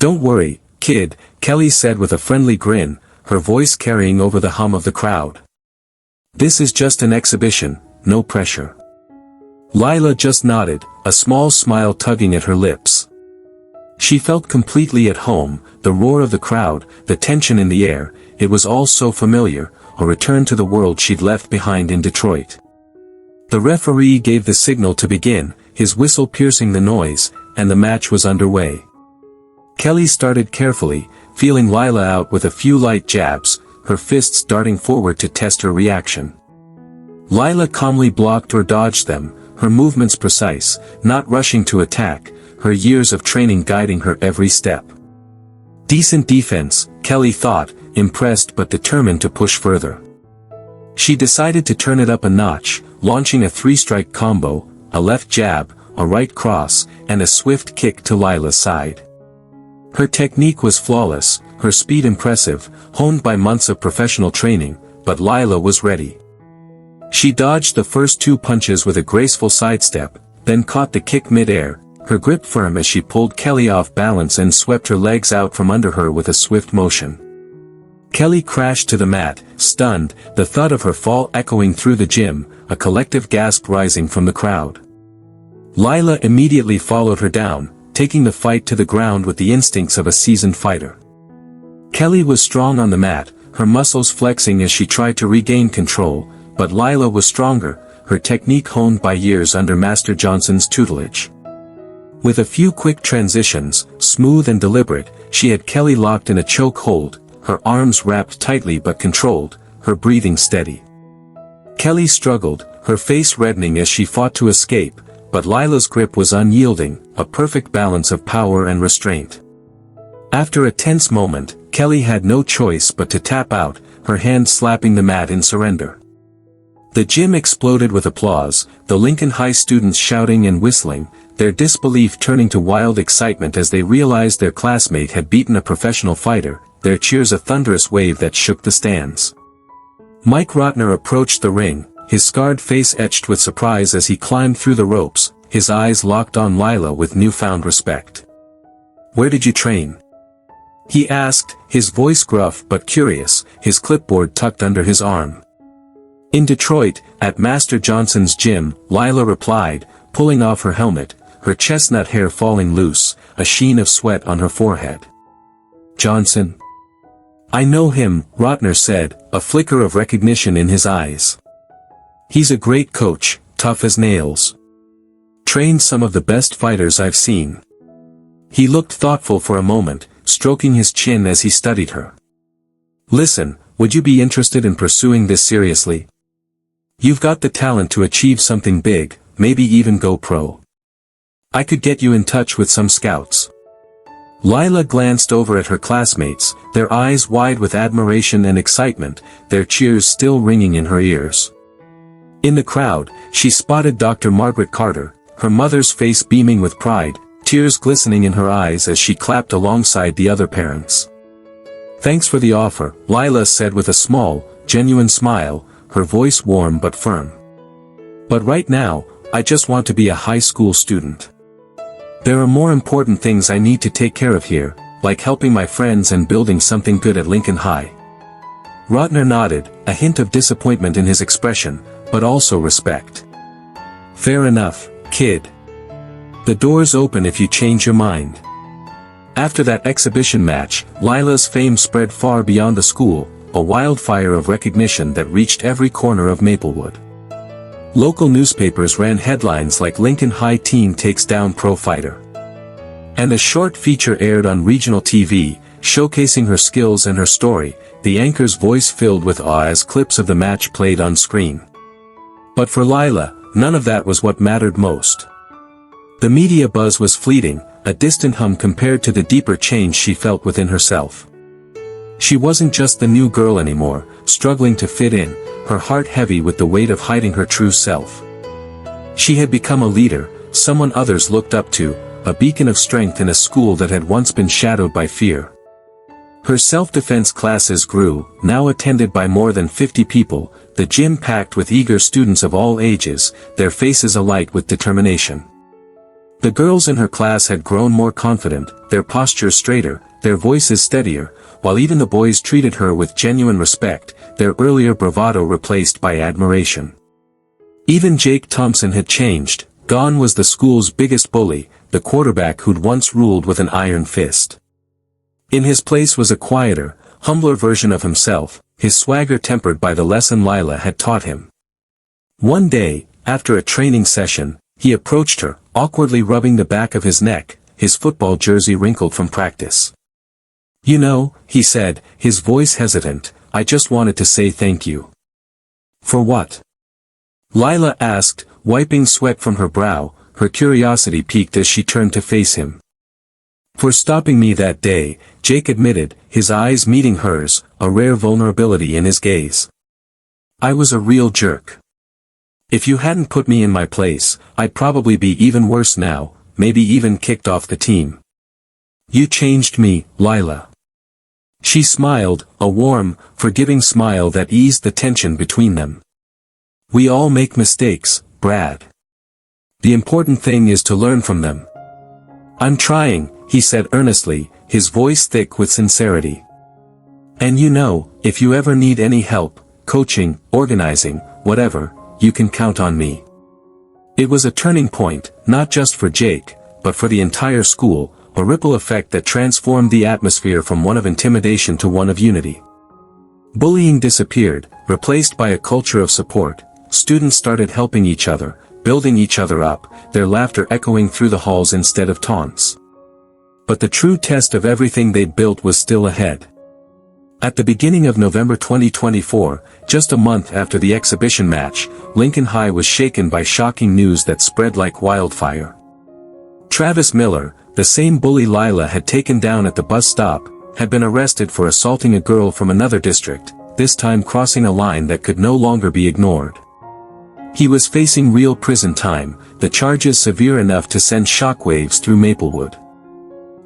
"Don't worry, kid," Kelly said with a friendly grin, her voice carrying over the hum of the crowd. "This is just an exhibition, no pressure." Lila just nodded, a small smile tugging at her lips. She felt completely at home, the roar of the crowd, the tension in the air, it was all so familiar, a return to the world she'd left behind in Detroit. The referee gave the signal to begin, his whistle piercing the noise, and the match was underway. Kelly started carefully, feeling Lila out with a few light jabs, her fists darting forward to test her reaction. Lila calmly blocked or dodged them, her movements precise, not rushing to attack, her years of training guiding her every step. Decent defense, Kelly thought, impressed but determined to push further. She decided to turn it up a notch, launching a 3-strike combo, a left jab, a right cross, and a swift kick to Lila's side. Her technique was flawless, her speed impressive, honed by months of professional training, but Lila was ready. She dodged the first 2 punches with a graceful sidestep, then caught the kick mid-air, her grip firm as she pulled Kelly off balance and swept her legs out from under her with a swift motion. Kelly crashed to the mat, stunned, the thud of her fall echoing through the gym, a collective gasp rising from the crowd. Lila immediately followed her down, taking the fight to the ground with the instincts of a seasoned fighter. Kelly was strong on the mat, her muscles flexing as she tried to regain control, but Lila was stronger, her technique honed by years under Master Johnson's tutelage. With a few quick transitions, smooth and deliberate, she had Kelly locked in a choke hold, her arms wrapped tightly but controlled, her breathing steady. Kelly struggled, her face reddening as she fought to escape, but Lila's grip was unyielding, a perfect balance of power and restraint. After a tense moment, Kelly had no choice but to tap out, her hand slapping the mat in surrender. The gym exploded with applause, the Lincoln High students shouting and whistling, their disbelief turning to wild excitement as they realized their classmate had beaten a professional fighter, their cheers a thunderous wave that shook the stands. Mike Rotner approached the ring, his scarred face etched with surprise as he climbed through the ropes, his eyes locked on Lila with newfound respect. "Where did you train?" he asked, his voice gruff but curious, his clipboard tucked under his arm. "In Detroit, at Master Johnson's gym," Lila replied, pulling off her helmet, her chestnut hair falling loose, a sheen of sweat on her forehead. "Johnson?" "I know him," Rotner said, a flicker of recognition in his eyes. "He's a great coach, tough as nails. Trained some of the best fighters I've seen." He looked thoughtful for a moment, stroking his chin as he studied her. "Listen, would you be interested in pursuing this seriously? You've got the talent to achieve something big, maybe even go pro. I could get you in touch with some scouts." Lila glanced over at her classmates, their eyes wide with admiration and excitement, their cheers still ringing in her ears. In the crowd, she spotted Dr. Margaret Carter, her mother's face beaming with pride, tears glistening in her eyes as she clapped alongside the other parents. "Thanks for the offer," Lila said with a small, genuine smile, her voice warm but firm. "But right now, I just want to be a high school student. There are more important things I need to take care of here, like helping my friends and building something good at Lincoln High." Rotner nodded, a hint of disappointment in his expression, but also respect. "Fair enough, kid. The door's open if you change your mind." After that exhibition match, Lila's fame spread far beyond the school, a wildfire of recognition that reached every corner of Maplewood. Local newspapers ran headlines like "Lincoln High Teen Takes Down Pro Fighter." And a short feature aired on regional TV, showcasing her skills and her story, the anchor's voice filled with awe as clips of the match played on screen. But for Lila, none of that was what mattered most. The media buzz was fleeting, a distant hum compared to the deeper change she felt within herself. She wasn't just the new girl anymore, struggling to fit in, her heart heavy with the weight of hiding her true self. She had become a leader, someone others looked up to, a beacon of strength in a school that had once been shadowed by fear. Her self-defense classes grew, now attended by more than 50 people, the gym packed with eager students of all ages, their faces alight with determination. The girls in her class had grown more confident, their postures straighter, their voices steadier, while even the boys treated her with genuine respect, their earlier bravado replaced by admiration. Even Jake Thompson had changed, gone was the school's biggest bully, the quarterback who'd once ruled with an iron fist. In his place was a quieter, humbler version of himself, his swagger tempered by the lesson Lila had taught him. One day, after a training session, he approached her, awkwardly rubbing the back of his neck, his football jersey wrinkled from practice. "You know," he said, his voice hesitant, "I just wanted to say thank you." "For what?" Lila asked, wiping sweat from her brow, her curiosity piqued as she turned to face him. "For stopping me that day," Jake admitted, his eyes meeting hers, a rare vulnerability in his gaze. "I was a real jerk. If you hadn't put me in my place, I'd probably be even worse now, maybe even kicked off the team. You changed me, Lila." She smiled, a warm, forgiving smile that eased the tension between them. "We all make mistakes, Brad. The important thing is to learn from them." "I'm trying," he said earnestly, his voice thick with sincerity. "And you know, if you ever need any help, coaching, organizing, whatever, you can count on me." It was a turning point, not just for Jake, but for the entire school, a ripple effect that transformed the atmosphere from one of intimidation to one of unity. Bullying disappeared, replaced by a culture of support. Students started helping each other, building each other up, their laughter echoing through the halls instead of taunts. But the true test of everything they'd built was still ahead. At the beginning of November 2024, just a month after the exhibition match, Lincoln High was shaken by shocking news that spread like wildfire. Travis Miller, the same bully Lila had taken down at the bus stop, had been arrested for assaulting a girl from another district, this time crossing a line that could no longer be ignored. He was facing real prison time, the charges severe enough to send shockwaves through Maplewood.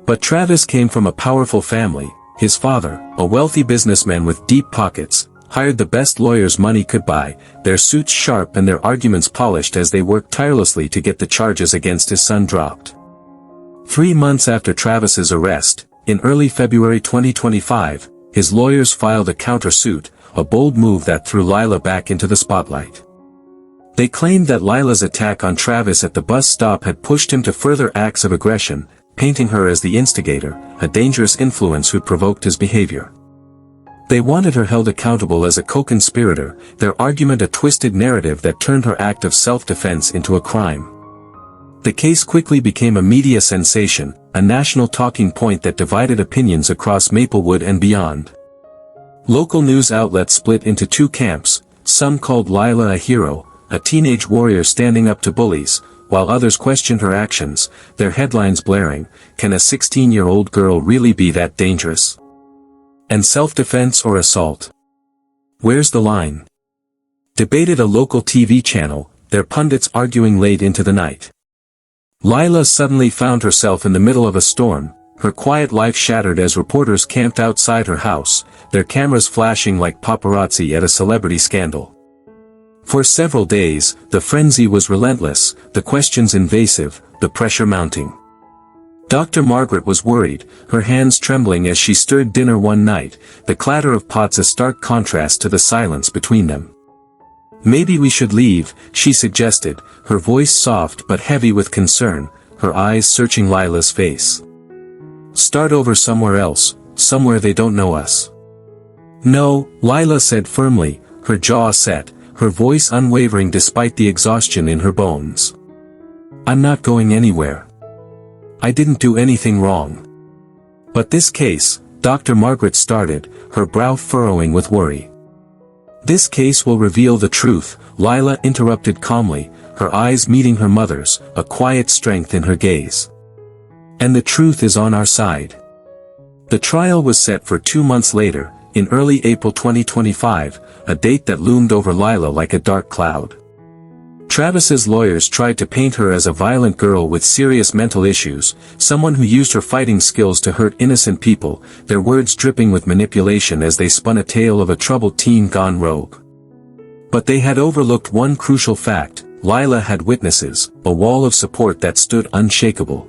But Travis came from a powerful family. His father, a wealthy businessman with deep pockets, hired the best lawyers money could buy, their suits sharp and their arguments polished as they worked tirelessly to get the charges against his son dropped. 3 months after Travis's arrest, in early February 2025, his lawyers filed a countersuit, a bold move that threw Lila back into the spotlight. They claimed that Lila's attack on Travis at the bus stop had pushed him to further acts of aggression, painting her as the instigator, a dangerous influence who provoked his behavior. They wanted her held accountable as a co-conspirator, their argument a twisted narrative that turned her act of self-defense into a crime. The case quickly became a media sensation, a national talking point that divided opinions across Maplewood and beyond. Local news outlets split into two camps, some called Lila a hero, a teenage warrior standing up to bullies, while others questioned her actions, their headlines blaring, "Can a 16-year-old girl really be that dangerous? And self-defense or assault? Where's the line?" Debated a local TV channel, their pundits arguing late into the night. Lila suddenly found herself in the middle of a storm, her quiet life shattered as reporters camped outside her house, their cameras flashing like paparazzi at a celebrity scandal. For several days, the frenzy was relentless, the questions invasive, the pressure mounting. Dr. Margaret was worried, her hands trembling as she stirred dinner one night, the clatter of pots a stark contrast to the silence between them. "Maybe we should leave," she suggested, her voice soft but heavy with concern, her eyes searching Lila's face. "Start over somewhere else, somewhere they don't know us." "No," Lila said firmly, her jaw set, her voice unwavering despite the exhaustion in her bones. "I'm not going anywhere. I didn't do anything wrong." "But this case," Dr. Margaret started, her brow furrowing with worry. "This case will reveal the truth," Lila interrupted calmly, her eyes meeting her mother's, a quiet strength in her gaze. "And the truth is on our side." The trial was set for 2 months later, in early April 2025, a date that loomed over Lila like a dark cloud. Travis's lawyers tried to paint her as a violent girl with serious mental issues, someone who used her fighting skills to hurt innocent people, their words dripping with manipulation as they spun a tale of a troubled teen gone rogue. But they had overlooked one crucial fact: Lila had witnesses, a wall of support that stood unshakable.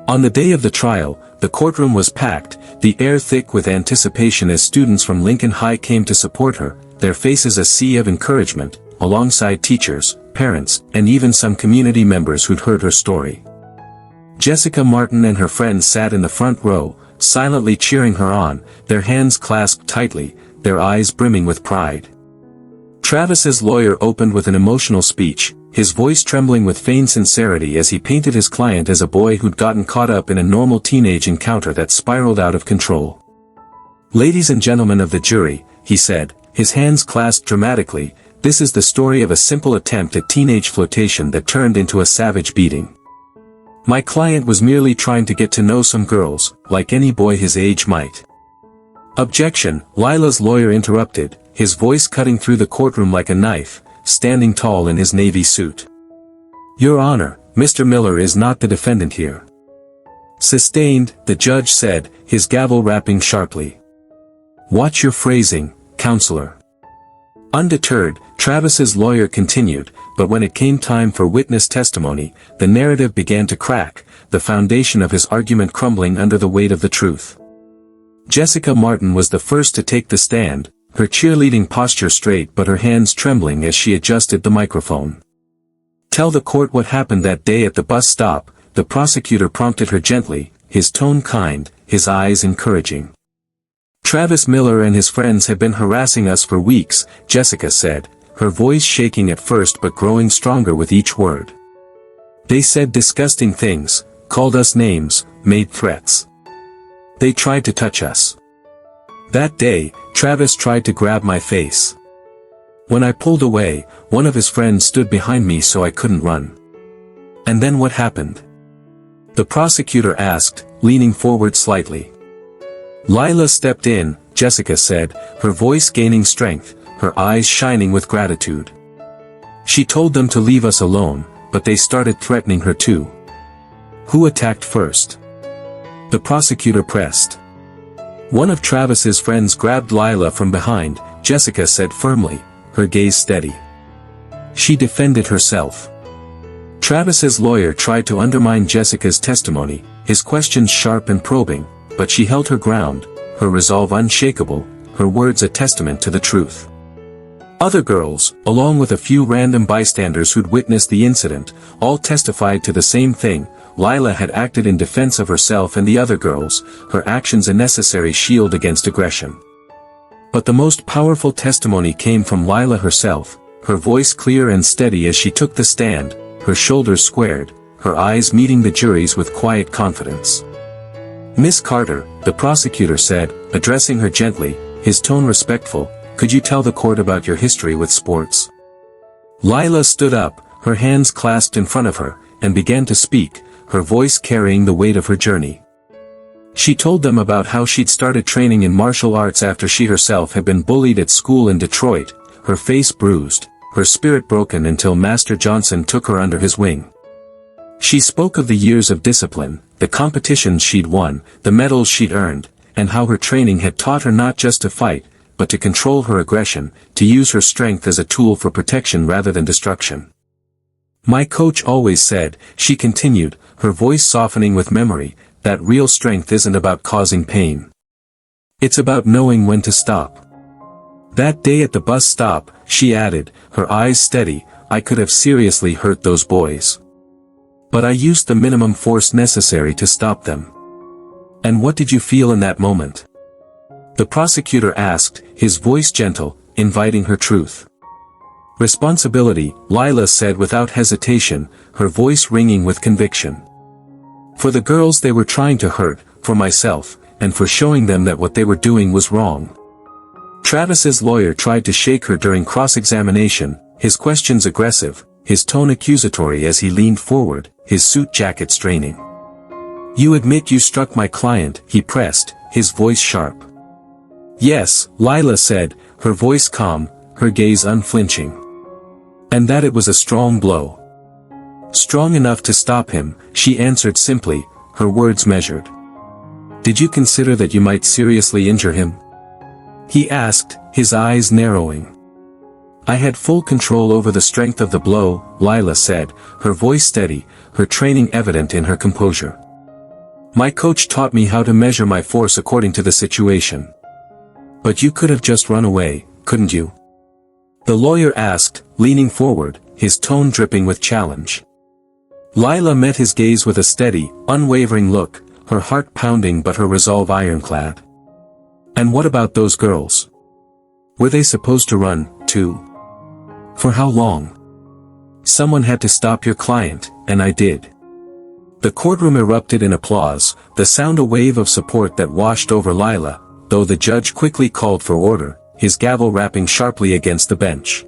On the day of the trial, the courtroom was packed, the air thick with anticipation as students from Lincoln High came to support her, their faces a sea of encouragement, alongside teachers, parents, and even some community members who'd heard her story. Jessica Martin and her friends sat in the front row, silently cheering her on, their hands clasped tightly, their eyes brimming with pride. Travis's lawyer opened with an emotional speech, his voice trembling with feigned sincerity as he painted his client as a boy who'd gotten caught up in a normal teenage encounter that spiraled out of control. "Ladies and gentlemen of the jury," he said, his hands clasped dramatically, "this is the story of a simple attempt at teenage flirtation that turned into a savage beating. My client was merely trying to get to know some girls, like any boy his age might." "Objection," Lila's lawyer interrupted, his voice cutting through the courtroom like a knife, standing tall in his navy suit. "Your Honor, Mr. Miller is not the defendant here." "Sustained," the judge said, his gavel rapping sharply. "Watch your phrasing, counselor." Undeterred, Travis's lawyer continued, but when it came time for witness testimony, the narrative began to crack, the foundation of his argument crumbling under the weight of the truth. Jessica Martin was the first to take the stand, her cheerleading posture straight but her hands trembling as she adjusted the microphone. "Tell the court what happened that day at the bus stop," the prosecutor prompted her gently, his tone kind, his eyes encouraging. Travis Miller and his friends have been harassing us for weeks, Jessica said, her voice shaking at first but growing stronger with each word. They said disgusting things, called us names, made threats. They tried to touch us. That day, Travis tried to grab my face. When I pulled away, one of his friends stood behind me so I couldn't run. And then what happened? The prosecutor asked, leaning forward slightly. Lila stepped in, Jessica said, her voice gaining strength, her eyes shining with gratitude. She told them to leave us alone, but they started threatening her too. Who attacked first? The prosecutor pressed. One of Travis's friends grabbed Lila from behind, Jessica said firmly, her gaze steady. She defended herself. Travis's lawyer tried to undermine Jessica's testimony, his questions sharp and probing, but she held her ground, her resolve unshakable, her words a testament to the truth. Other girls, along with a few random bystanders who'd witnessed the incident, all testified to the same thing. Lila had acted in defense of herself and the other girls, her actions a necessary shield against aggression. But the most powerful testimony came from Lila herself, her voice clear and steady as she took the stand, her shoulders squared, her eyes meeting the jury's with quiet confidence. Miss Carter, the prosecutor said, addressing her gently, his tone respectful, could you tell the court about your history with sports? Lila stood up, her hands clasped in front of her, and began to speak, her voice carrying the weight of her journey. She told them about how she'd started training in martial arts after she herself had been bullied at school in Detroit, her face bruised, her spirit broken until Master Johnson took her under his wing. She spoke of the years of discipline, the competitions she'd won, the medals she'd earned, and how her training had taught her not just to fight, but to control her aggression, to use her strength as a tool for protection rather than destruction. My coach always said, she continued, her voice softening with memory, that real strength isn't about causing pain. It's about knowing when to stop. That day at the bus stop, she added, her eyes steady, I could have seriously hurt those boys. But I used the minimum force necessary to stop them. And what did you feel in that moment? The prosecutor asked, his voice gentle, inviting her truth. Responsibility, Lila said without hesitation, her voice ringing with conviction. For the girls they were trying to hurt, for myself, and for showing them that what they were doing was wrong. Travis's lawyer tried to shake her during cross-examination, his questions aggressive, his tone accusatory as he leaned forward, his suit jacket straining. You admit you struck my client, he pressed, his voice sharp. Yes, Lila said, her voice calm, her gaze unflinching. And that it was a strong blow. Strong enough to stop him, she answered simply, her words measured. Did you consider that you might seriously injure him? He asked, his eyes narrowing. I had full control over the strength of the blow, Lila said, her voice steady, her training evident in her composure. My coach taught me how to measure my force according to the situation. But you could have just run away, couldn't you? The lawyer asked, leaning forward, his tone dripping with challenge. Lila met his gaze with a steady, unwavering look, her heart pounding but her resolve ironclad. And what about those girls? Were they supposed to run, too? For how long? Someone had to stop your client, and I did. The courtroom erupted in applause, the sound a wave of support that washed over Lila, though the judge quickly called for order, his gavel rapping sharply against the bench.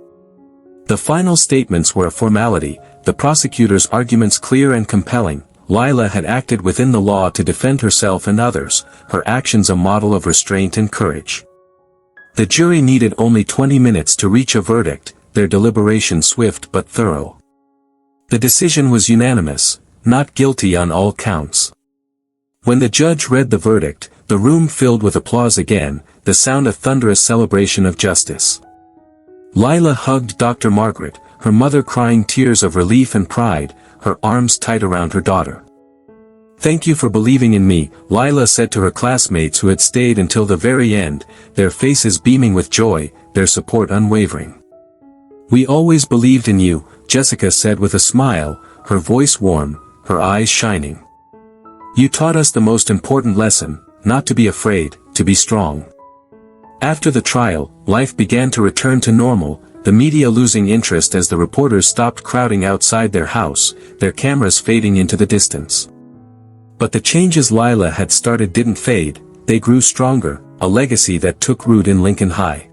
The final statements were a formality, the prosecutor's arguments clear and compelling. Lila had acted within the law to defend herself and others, her actions a model of restraint and courage. The jury needed only 20 minutes to reach a verdict, their deliberation swift but thorough. The decision was unanimous, not guilty on all counts. When the judge read the verdict, the room filled with applause again, the sound a thunderous celebration of justice. Lila hugged Dr. Margaret, her mother crying tears of relief and pride, her arms tight around her daughter. Thank you for believing in me, Lila said to her classmates who had stayed until the very end, their faces beaming with joy, their support unwavering. We always believed in you, Jessica said with a smile, her voice warm, her eyes shining. "You taught us the most important lesson, not to be afraid, to be strong." After the trial, life began to return to normal, the media losing interest as the reporters stopped crowding outside their house, their cameras fading into the distance. But the changes Lila had started didn't fade, they grew stronger, a legacy that took root in Lincoln High.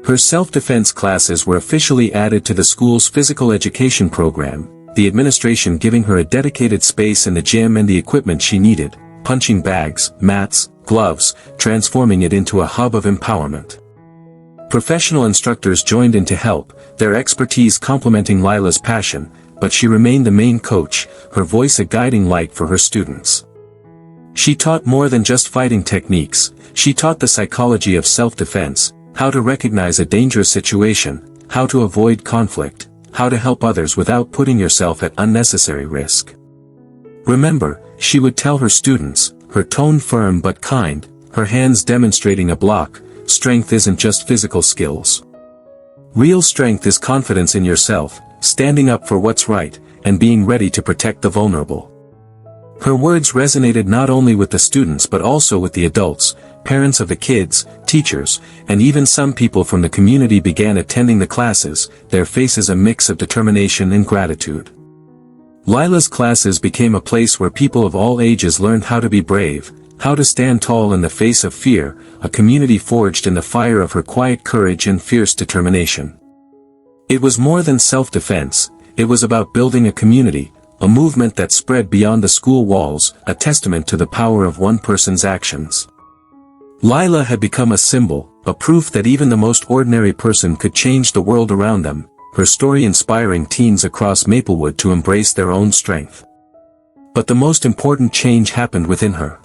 Her self-defense classes were officially added to the school's physical education program, the administration giving her a dedicated space in the gym and the equipment she needed, punching bags, mats, gloves, transforming it into a hub of empowerment. Professional instructors joined in to help, their expertise complementing Lila's passion, but she remained the main coach, her voice a guiding light for her students. She taught more than just fighting techniques, she taught the psychology of self-defense, how to recognize a dangerous situation, how to avoid conflict, how to help others without putting yourself at unnecessary risk. Remember, she would tell her students, her tone firm but kind, her hands demonstrating a block, strength isn't just physical skills. Real strength is confidence in yourself, standing up for what's right, and being ready to protect the vulnerable. Her words resonated not only with the students but also with the adults, parents of the kids, teachers, and even some people from the community began attending the classes, their faces a mix of determination and gratitude. Lila's classes became a place where people of all ages learned how to be brave, how to stand tall in the face of fear, a community forged in the fire of her quiet courage and fierce determination. It was more than self-defense, it was about building a community, a movement that spread beyond the school walls, a testament to the power of one person's actions. Lila had become a symbol, a proof that even the most ordinary person could change the world around them, her story inspiring teens across Maplewood to embrace their own strength. But the most important change happened within her.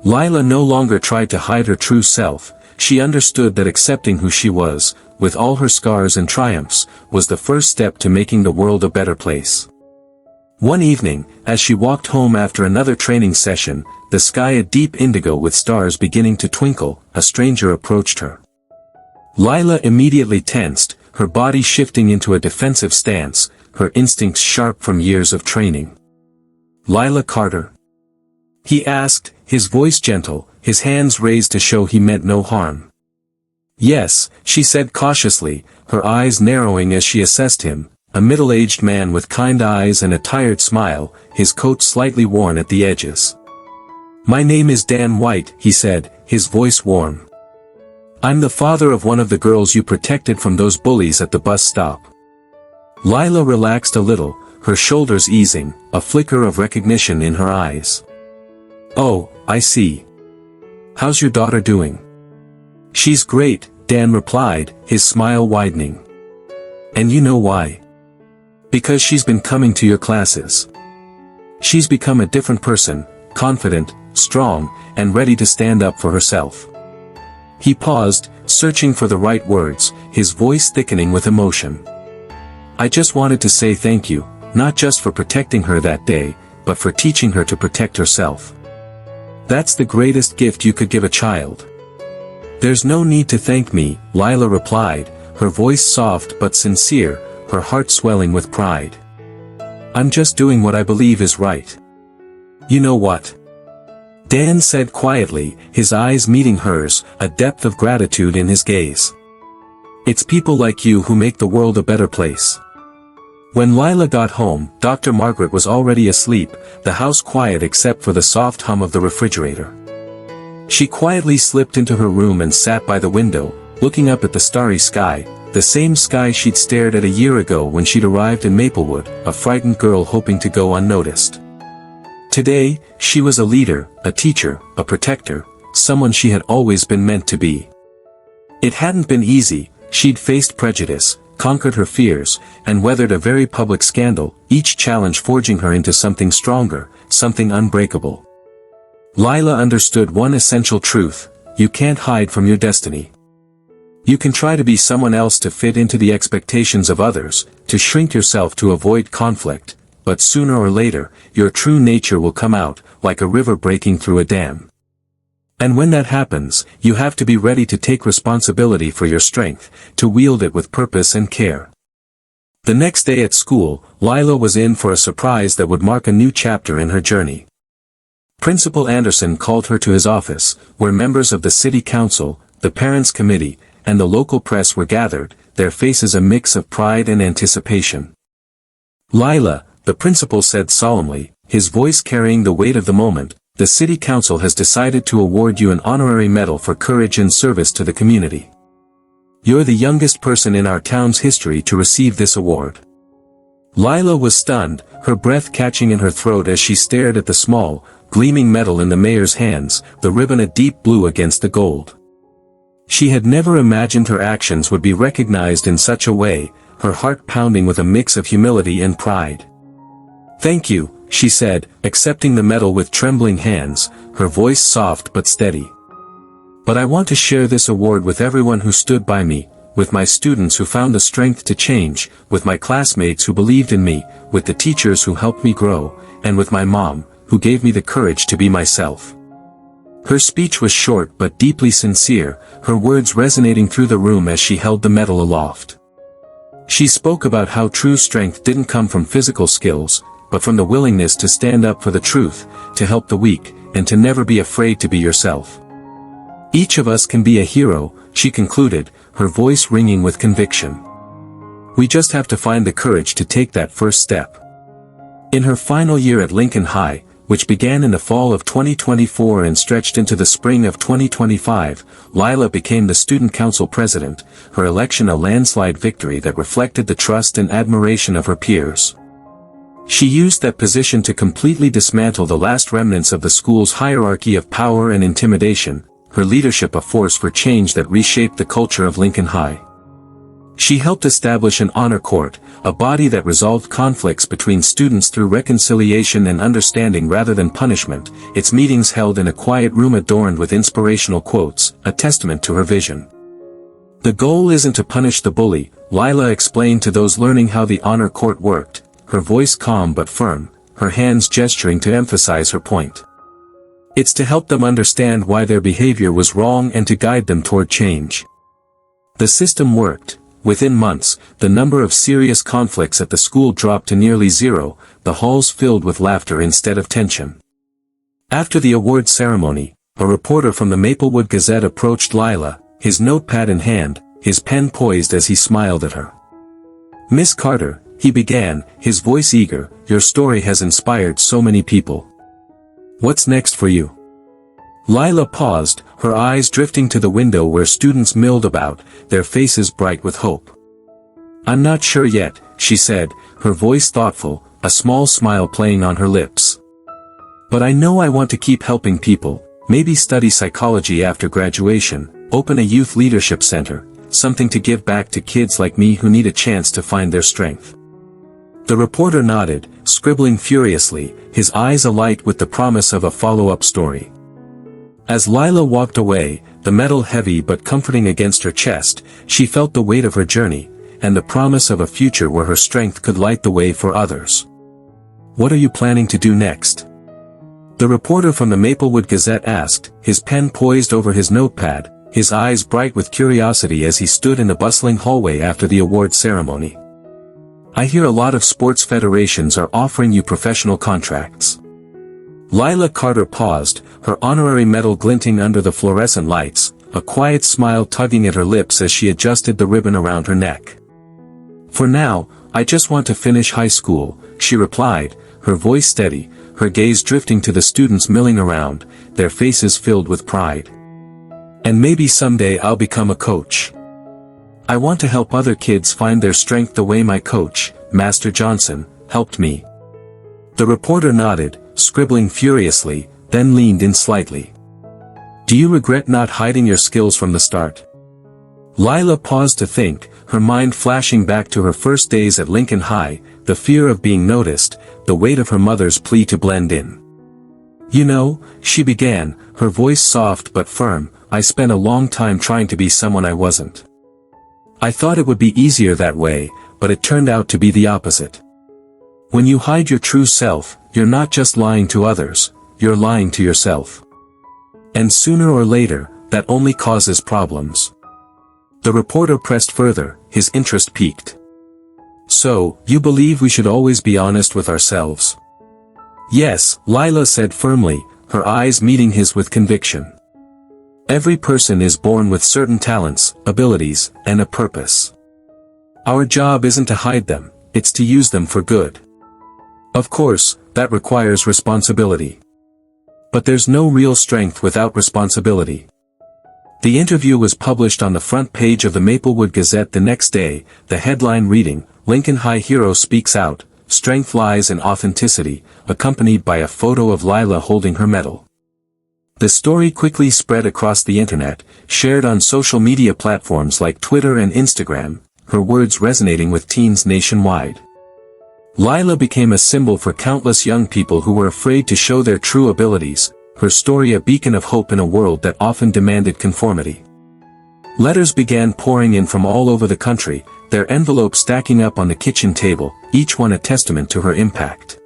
Lila no longer tried to hide her true self, she understood that accepting who she was, with all her scars and triumphs, was the first step to making the world a better place. One evening, as she walked home after another training session, the sky a deep indigo with stars beginning to twinkle, a stranger approached her. Lila immediately tensed, her body shifting into a defensive stance, her instincts sharp from years of training. "Lila Carter?" he asked, his voice gentle, his hands raised to show he meant no harm. "Yes," she said cautiously, her eyes narrowing as she assessed him, a middle-aged man with kind eyes and a tired smile, his coat slightly worn at the edges. "My name is Dan White," he said, his voice warm. "I'm the father of one of the girls you protected from those bullies at the bus stop." Lila relaxed a little, her shoulders easing, a flicker of recognition in her eyes. "Oh, I see. How's your daughter doing?" "She's great," Dan replied, his smile widening. "And you know why? Because she's been coming to your classes. She's become a different person, confident, strong, and ready to stand up for herself." He paused, searching for the right words, his voice thickening with emotion. "I just wanted to say thank you, not just for protecting her that day, but for teaching her to protect herself. That's the greatest gift you could give a child." "There's no need to thank me," Lila replied, her voice soft but sincere, her heart swelling with pride. "I'm just doing what I believe is right." "You know what?" Dan said quietly, his eyes meeting hers, a depth of gratitude in his gaze. "It's people like you who make the world a better place." When Lila got home, Dr. Margaret was already asleep, the house quiet except for the soft hum of the refrigerator. She quietly slipped into her room and sat by the window, looking up at the starry sky, the same sky she'd stared at a year ago when she'd arrived in Maplewood, a frightened girl hoping to go unnoticed. Today, she was a leader, a teacher, a protector, someone she had always been meant to be. It hadn't been easy, she'd faced prejudice, conquered her fears, and weathered a very public scandal, each challenge forging her into something stronger, something unbreakable. Lila understood one essential truth: you can't hide from your destiny. You can try to be someone else to fit into the expectations of others, to shrink yourself to avoid conflict, but sooner or later, your true nature will come out, like a river breaking through a dam. And when that happens, you have to be ready to take responsibility for your strength, to wield it with purpose and care. The next day at school, Lila was in for a surprise that would mark a new chapter in her journey. Principal Anderson called her to his office, where members of the city council, the parents' committee, and the local press were gathered, their faces a mix of pride and anticipation. "Lila," the principal said solemnly, his voice carrying the weight of the moment, "the city council has decided to award you an honorary medal for courage and service to the community. You're the youngest person in our town's history to receive this award." Lila was stunned, her breath catching in her throat as she stared at the small, gleaming medal in the mayor's hands, the ribbon a deep blue against the gold. She had never imagined her actions would be recognized in such a way, her heart pounding with a mix of humility and pride. "Thank you," she said, accepting the medal with trembling hands, her voice soft but steady. "But I want to share this award with everyone who stood by me, with my students who found the strength to change, with my classmates who believed in me, with the teachers who helped me grow, and with my mom, who gave me the courage to be myself." Her speech was short but deeply sincere, her words resonating through the room as she held the medal aloft. She spoke about how true strength didn't come from physical skills, but from the willingness to stand up for the truth, to help the weak, and to never be afraid to be yourself. "Each of us can be a hero," she concluded, her voice ringing with conviction. "We just have to find the courage to take that first step." In her final year at Lincoln High, which began in the fall of 2024 and stretched into the spring of 2025, Lila became the student council president, her election a landslide victory that reflected the trust and admiration of her peers. She used that position to completely dismantle the last remnants of the school's hierarchy of power and intimidation, her leadership a force for change that reshaped the culture of Lincoln High. She helped establish an honor court, a body that resolved conflicts between students through reconciliation and understanding rather than punishment, its meetings held in a quiet room adorned with inspirational quotes, a testament to her vision. "The goal isn't to punish the bully," Lila explained to those learning how the honor court worked, her voice calm but firm, her hands gesturing to emphasize her point. "It's to help them understand why their behavior was wrong and to guide them toward change." The system worked. Within months, the number of serious conflicts at the school dropped to nearly zero, the halls filled with laughter instead of tension. After the award ceremony, a reporter from the Maplewood Gazette approached Lila, his notepad in hand, his pen poised as he smiled at her. "Miss Carter," he began, his voice eager, "your story has inspired so many people. What's next for you?" Lila paused, her eyes drifting to the window where students milled about, their faces bright with hope. "I'm not sure yet," she said, her voice thoughtful, a small smile playing on her lips. "But I know I want to keep helping people, maybe study psychology after graduation, open a youth leadership center, something to give back to kids like me who need a chance to find their strength." The reporter nodded, scribbling furiously, his eyes alight with the promise of a follow-up story. As Lila walked away, the medal heavy but comforting against her chest, she felt the weight of her journey, and the promise of a future where her strength could light the way for others. "What are you planning to do next?" the reporter from the Maplewood Gazette asked, his pen poised over his notepad, his eyes bright with curiosity as he stood in the bustling hallway after the award ceremony. "I hear a lot of sports federations are offering you professional contracts." Lila Carter paused, her honorary medal glinting under the fluorescent lights, a quiet smile tugging at her lips as she adjusted the ribbon around her neck. "For now, I just want to finish high school," she replied, her voice steady, her gaze drifting to the students milling around, their faces filled with pride. "And maybe someday I'll become a coach. I want to help other kids find their strength the way my coach, Master Johnson, helped me." The reporter nodded, scribbling furiously, then leaned in slightly. "Do you regret not hiding your skills from the start?" Lila paused to think, her mind flashing back to her first days at Lincoln High, the fear of being noticed, the weight of her mother's plea to blend in. "You know," she began, her voice soft but firm, "I spent a long time trying to be someone I wasn't. I thought it would be easier that way, but it turned out to be the opposite. When you hide your true self, you're not just lying to others, you're lying to yourself. And sooner or later, that only causes problems." The reporter pressed further, his interest piqued. So, you believe we should always be honest with ourselves? Yes, Lila said firmly, her eyes meeting his with conviction. Every person is born with certain talents, abilities, and a purpose. Our job isn't to hide them, it's to use them for good. Of course, that requires responsibility. But there's no real strength without responsibility. The interview was published on the front page of the Maplewood Gazette the next day, the headline reading, "Lincoln High Hero Speaks Out, Strength Lies in Authenticity," accompanied by a photo of Lila holding her medal. The story quickly spread across the internet, shared on social media platforms like Twitter and Instagram, her words resonating with teens nationwide. Lila became a symbol for countless young people who were afraid to show their true abilities, her story a beacon of hope in a world that often demanded conformity. Letters began pouring in from all over the country, their envelopes stacking up on the kitchen table, each one a testament to her impact.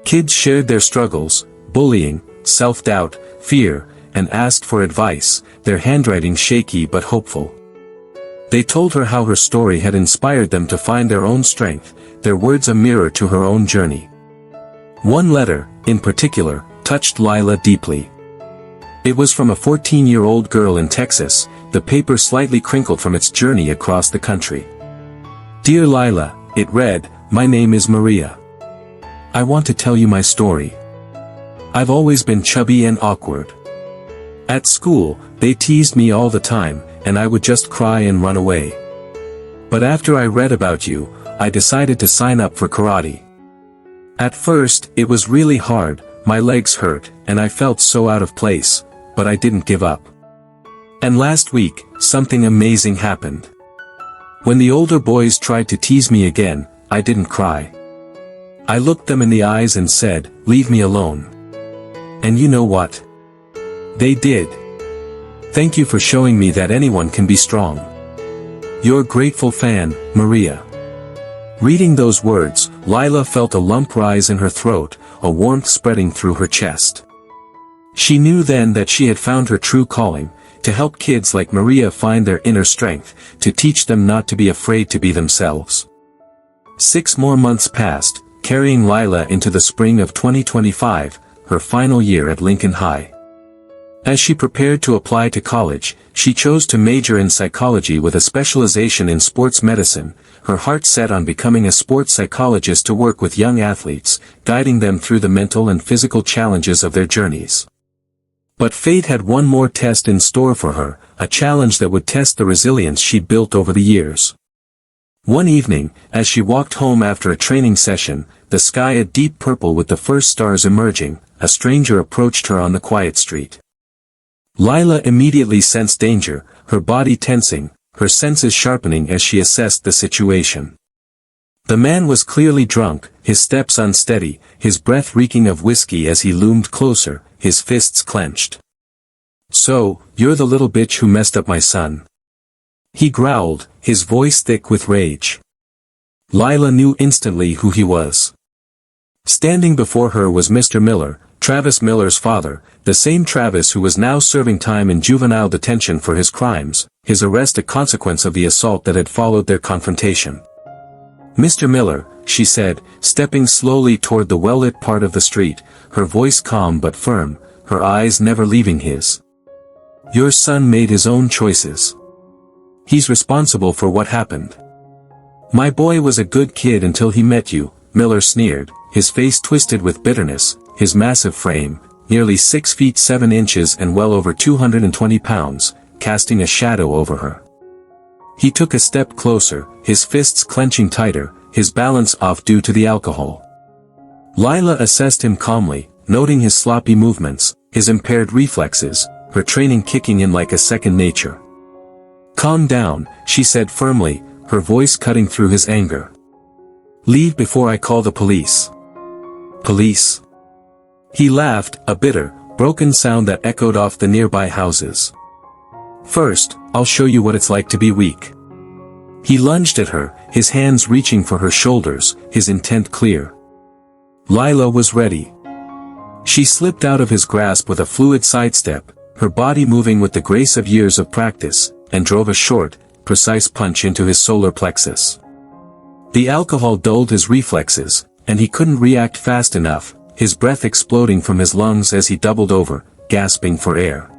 Kids shared their struggles, bullying, self-doubt, fear, and asked for advice, their handwriting shaky but hopeful. They told her how her story had inspired them to find their own strength, their words a mirror to her own journey. One letter, in particular, touched Lila deeply. It was from a 14-year-old girl in Texas, the paper slightly crinkled from its journey across the country. "Dear Lila," it read, "my name is Maria. I want to tell you my story. I've always been chubby and awkward. At school, they teased me all the time, and I would just cry and run away. But after I read about you, I decided to sign up for karate. At first, it was really hard, my legs hurt, and I felt so out of place, but I didn't give up. And last week, something amazing happened. When the older boys tried to tease me again, I didn't cry. I looked them in the eyes and said, 'Leave me alone.' And you know what? They did. Thank you for showing me that anyone can be strong. Your grateful fan, Maria." Reading those words, Lila felt a lump rise in her throat, a warmth spreading through her chest. She knew then that she had found her true calling, to help kids like Maria find their inner strength, to teach them not to be afraid to be themselves. 6 more months passed, carrying Lila into the spring of 2025, her final year at Lincoln High. As she prepared to apply to college, she chose to major in psychology with a specialization in sports medicine, her heart set on becoming a sports psychologist to work with young athletes, guiding them through the mental and physical challenges of their journeys. But fate had one more test in store for her, a challenge that would test the resilience she'd built over the years. One evening, as she walked home after a training session, the sky a deep purple with the first stars emerging, a stranger approached her on the quiet street. Lila immediately sensed danger, her body tensing, her senses sharpening as she assessed the situation. The man was clearly drunk, his steps unsteady, his breath reeking of whiskey as he loomed closer, his fists clenched. "So, you're the little bitch who messed up my son?" he growled, his voice thick with rage. Lila knew instantly who he was. Standing before her was Mr. Miller, Travis Miller's father, the same Travis who was now serving time in juvenile detention for his crimes, his arrest a consequence of the assault that had followed their confrontation. "Mr. Miller," she said, stepping slowly toward the well-lit part of the street, her voice calm but firm, her eyes never leaving his. "Your son made his own choices. He's responsible for what happened. My boy was a good kid until he met you," Miller sneered, his face twisted with bitterness, his massive frame, nearly 6 feet 7 inches and well over 220 pounds, casting a shadow over her. He took a step closer, his fists clenching tighter, his balance off due to the alcohol. Lila assessed him calmly, noting his sloppy movements, his impaired reflexes, her training kicking in like a second nature. "Calm down," she said firmly, her voice cutting through his anger. "Leave before I call the police." "Police?" He laughed, a bitter, broken sound that echoed off the nearby houses. "First, I'll show you what it's like to be weak." He lunged at her, his hands reaching for her shoulders, his intent clear. Lila was ready. She slipped out of his grasp with a fluid sidestep, her body moving with the grace of years of practice, and drove a short, precise punch into his solar plexus. The alcohol dulled his reflexes, and he couldn't react fast enough, his breath exploding from his lungs as he doubled over, gasping for air.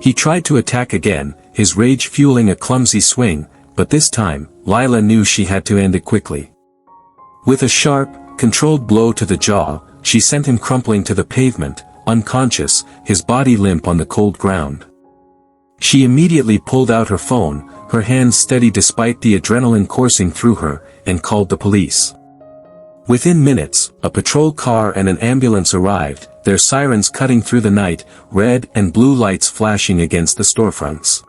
He tried to attack again, his rage fueling a clumsy swing, but this time, Lila knew she had to end it quickly. With a sharp, controlled blow to the jaw, she sent him crumpling to the pavement, unconscious, his body limp on the cold ground. She immediately pulled out her phone, her hands steady despite the adrenaline coursing through her, and called the police. Within minutes, a patrol car and an ambulance arrived, their sirens cutting through the night, red and blue lights flashing against the storefronts.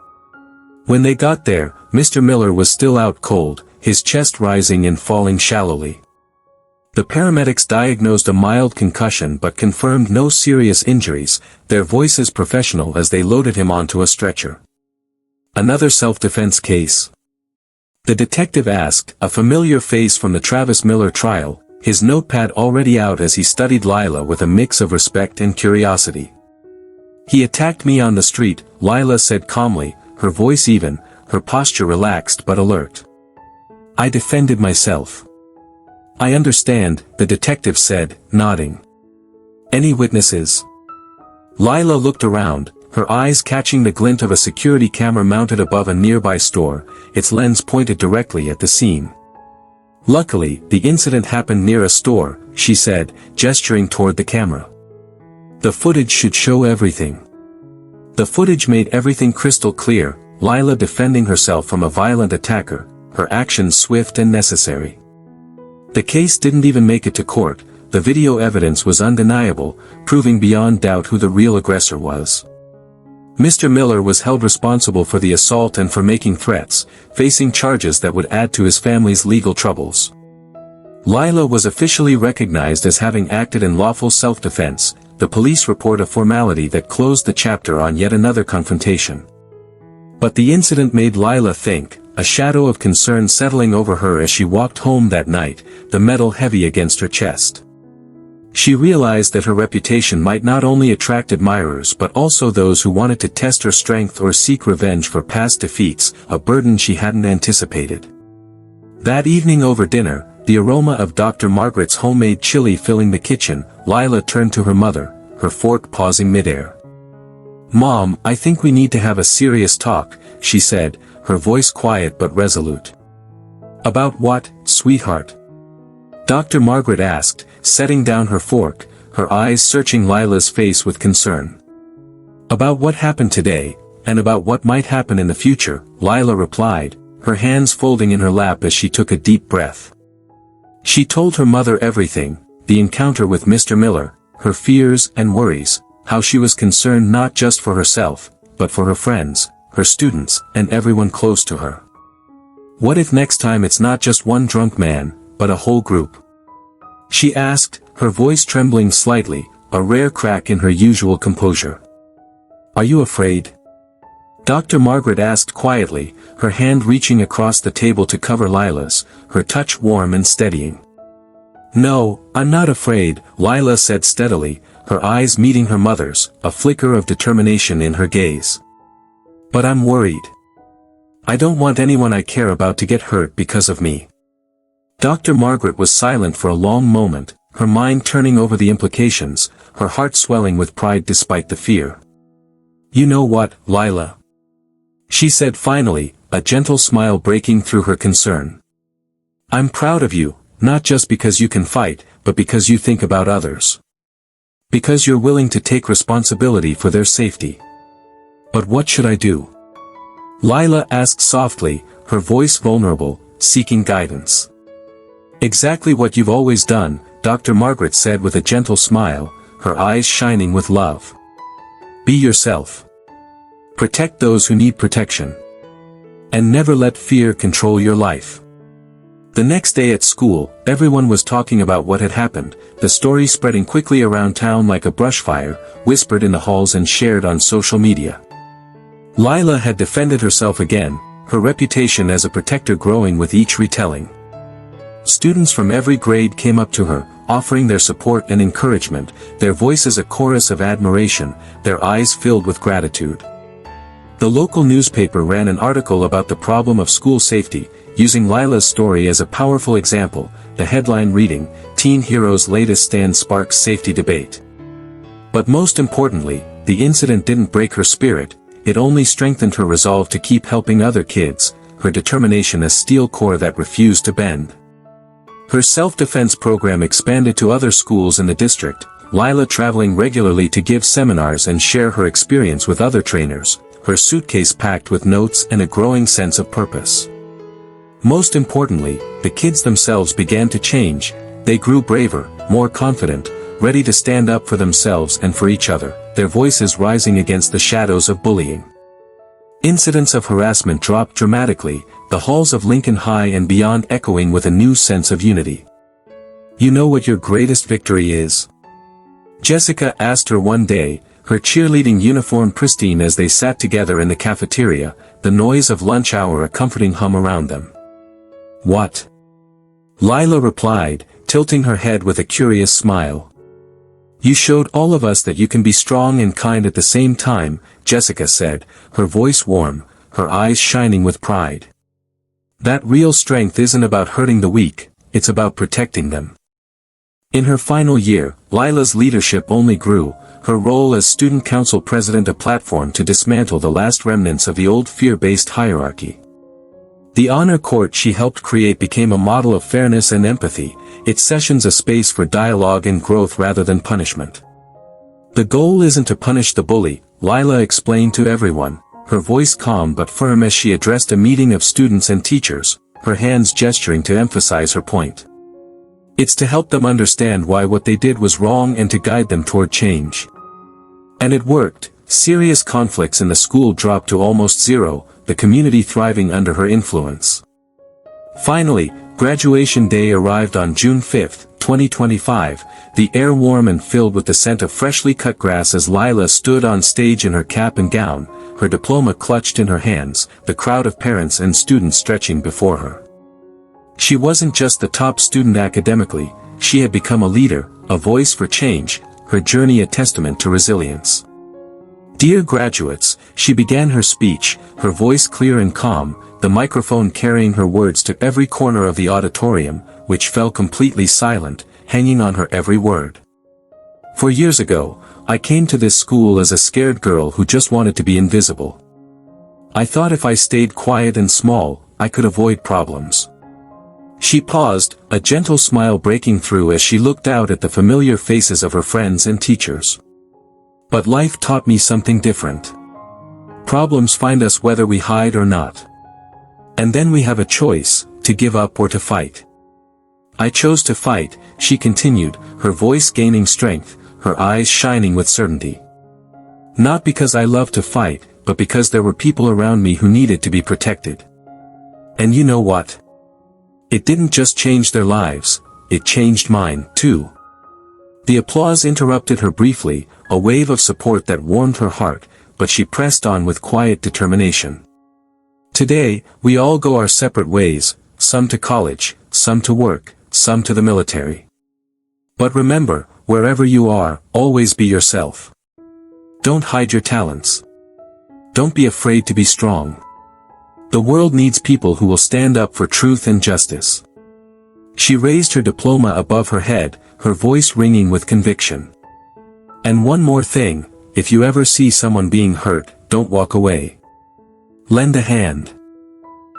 When they got there, Mr. Miller was still out cold, his chest rising and falling shallowly. The paramedics diagnosed a mild concussion but confirmed no serious injuries, their voices professional as they loaded him onto a stretcher. Another self-defense case? The detective asked, a familiar face from the Travis Miller trial, his notepad already out as he studied Lila with a mix of respect and curiosity. He attacked me on the street, Lila said calmly, her voice even, her posture relaxed but alert. I defended myself. I understand, the detective said, nodding. Any witnesses? Lila looked around, her eyes catching the glint of a security camera mounted above a nearby store, its lens pointed directly at the scene. Luckily, the incident happened near a store, she said, gesturing toward the camera. The footage should show everything. The footage made everything crystal clear, Lila defending herself from a violent attacker, her actions swift and necessary. The case didn't even make it to court, the video evidence was undeniable, proving beyond doubt who the real aggressor was. Mr. Miller was held responsible for the assault and for making threats, facing charges that would add to his family's legal troubles. Lila was officially recognized as having acted in lawful self-defense, the police report a formality that closed the chapter on yet another confrontation. But the incident made Lila think, a shadow of concern settling over her as she walked home that night, the metal heavy against her chest. She realized that her reputation might not only attract admirers but also those who wanted to test her strength or seek revenge for past defeats, a burden she hadn't anticipated. That evening over dinner, the aroma of Dr. Margaret's homemade chili filling the kitchen, Lila turned to her mother, her fork pausing midair. Mom, I think we need to have a serious talk, she said, her voice quiet but resolute. About what, sweetheart? Dr. Margaret asked, setting down her fork, her eyes searching Lila's face with concern. About what happened today, and about what might happen in the future, Lila replied, her hands folding in her lap as she took a deep breath. She told her mother everything, the encounter with Mr. Miller, her fears and worries, how she was concerned not just for herself, but for her friends, her students, and everyone close to her. What if next time it's not just one drunk man, but a whole group? She asked, her voice trembling slightly, a rare crack in her usual composure. Are you afraid? Dr. Margaret asked quietly, her hand reaching across the table to cover Lila's, her touch warm and steadying. No, I'm not afraid, Lila said steadily, her eyes meeting her mother's, a flicker of determination in her gaze. But I'm worried. I don't want anyone I care about to get hurt because of me. Dr. Margaret was silent for a long moment, her mind turning over the implications, her heart swelling with pride despite the fear. You know what, Lila? She said finally, a gentle smile breaking through her concern. I'm proud of you, not just because you can fight, but because you think about others. Because you're willing to take responsibility for their safety. But what should I do? Lila asked softly, her voice vulnerable, seeking guidance. Exactly what you've always done, Dr. Margaret said with a gentle smile, her eyes shining with love. Be yourself. Protect those who need protection. And never let fear control your life. The next day at school, everyone was talking about what had happened, the story spreading quickly around town like a brush fire, whispered in the halls and shared on social media. Lila had defended herself again, her reputation as a protector growing with each retelling. Students from every grade came up to her, offering their support and encouragement, their voices a chorus of admiration, their eyes filled with gratitude. The local newspaper ran an article about the problem of school safety, using Lila's story as a powerful example, the headline reading, "Teen Hero's Latest Stand Sparks Safety Debate." But most importantly, the incident didn't break her spirit, it only strengthened her resolve to keep helping other kids, her determination a steel core that refused to bend. Her self-defense program expanded to other schools in the district, Lila traveling regularly to give seminars and share her experience with other trainers, her suitcase packed with notes and a growing sense of purpose. Most importantly, the kids themselves began to change, they grew braver, more confident, ready to stand up for themselves and for each other, their voices rising against the shadows of bullying. Incidents of harassment dropped dramatically, the halls of Lincoln High and beyond echoing with a new sense of unity. "You know what your greatest victory is?" Jessica asked her one day, her cheerleading uniform pristine as they sat together in the cafeteria, the noise of lunch hour a comforting hum around them. "What?" Lila replied, tilting her head with a curious smile. "You showed all of us that you can be strong and kind at the same time," Jessica said, her voice warm, her eyes shining with pride. "That real strength isn't about hurting the weak, it's about protecting them." In her final year, Lila's leadership only grew, her role as student council president a platform to dismantle the last remnants of the old fear-based hierarchy. The honor court she helped create became a model of fairness and empathy, its sessions a space for dialogue and growth rather than punishment. "The goal isn't to punish the bully," Lila explained to everyone, her voice calm but firm as she addressed a meeting of students and teachers, her hands gesturing to emphasize her point. "It's to help them understand why what they did was wrong and to guide them toward change." And it worked. Serious conflicts in the school dropped to almost zero, the community thriving under her influence. Finally, graduation day arrived on June 5, 2025, the air warm and filled with the scent of freshly cut grass as Lila stood on stage in her cap and gown, her diploma clutched in her hands, the crowd of parents and students stretching before her. She wasn't just the top student academically, she had become a leader, a voice for change, her journey a testament to resilience. "Dear graduates," she began her speech, her voice clear and calm, the microphone carrying her words to every corner of the auditorium, which fell completely silent, hanging on her every word. "For years ago, I came to this school as a scared girl who just wanted to be invisible. I thought if I stayed quiet and small, I could avoid problems." She paused, a gentle smile breaking through as she looked out at the familiar faces of her friends and teachers. "But life taught me something different. Problems find us whether we hide or not. And then we have a choice, to give up or to fight. I chose to fight," she continued, her voice gaining strength, her eyes shining with certainty. "Not because I love to fight, but because there were people around me who needed to be protected. And you know what? It didn't just change their lives, it changed mine, too." The applause interrupted her briefly, a wave of support that warmed her heart, but she pressed on with quiet determination. "Today, we all go our separate ways, some to college, some to work, some to the military. But remember, wherever you are, always be yourself. Don't hide your talents. Don't be afraid to be strong. The world needs people who will stand up for truth and justice." She raised her diploma above her head, her voice ringing with conviction. "And one more thing, if you ever see someone being hurt, don't walk away. Lend a hand.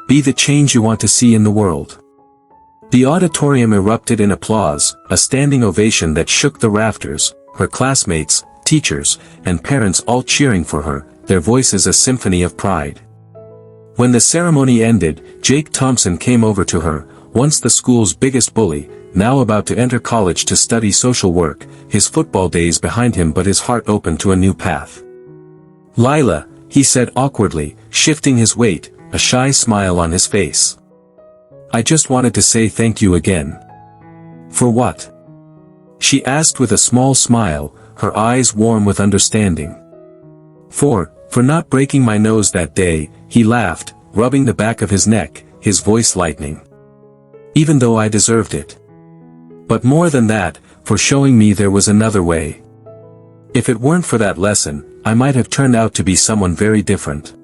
Be the change you want to see in the world." The auditorium erupted in applause, a standing ovation that shook the rafters, her classmates, teachers, and parents all cheering for her, their voices a symphony of pride. When the ceremony ended, Jake Thompson came over to her, once the school's biggest bully, now about to enter college to study social work, his football days behind him but his heart open to a new path. "Lila," he said awkwardly, shifting his weight, a shy smile on his face. "I just wanted to say thank you again." "For what?" she asked with a small smile, her eyes warm with understanding. For not breaking my nose that day," he laughed, rubbing the back of his neck, his voice lightening. "Even though I deserved it. But more than that, for showing me there was another way. If it weren't for that lesson, I might have turned out to be someone very different."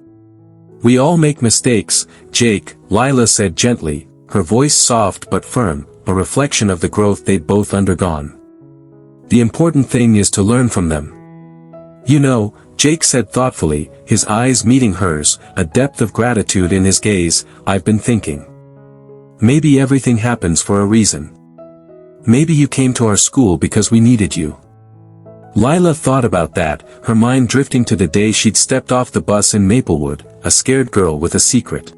We all make mistakes, Jake, Lila said gently, her voice soft but firm, a reflection of the growth they'd both undergone. The important thing is to learn from them. You know, Jake said thoughtfully, his eyes meeting hers, a depth of gratitude in his gaze. I've been thinking. Maybe everything happens for a reason. Maybe you came to our school because we needed you. Lila thought about that, her mind drifting to the day she'd stepped off the bus in Maplewood, a scared girl with a secret.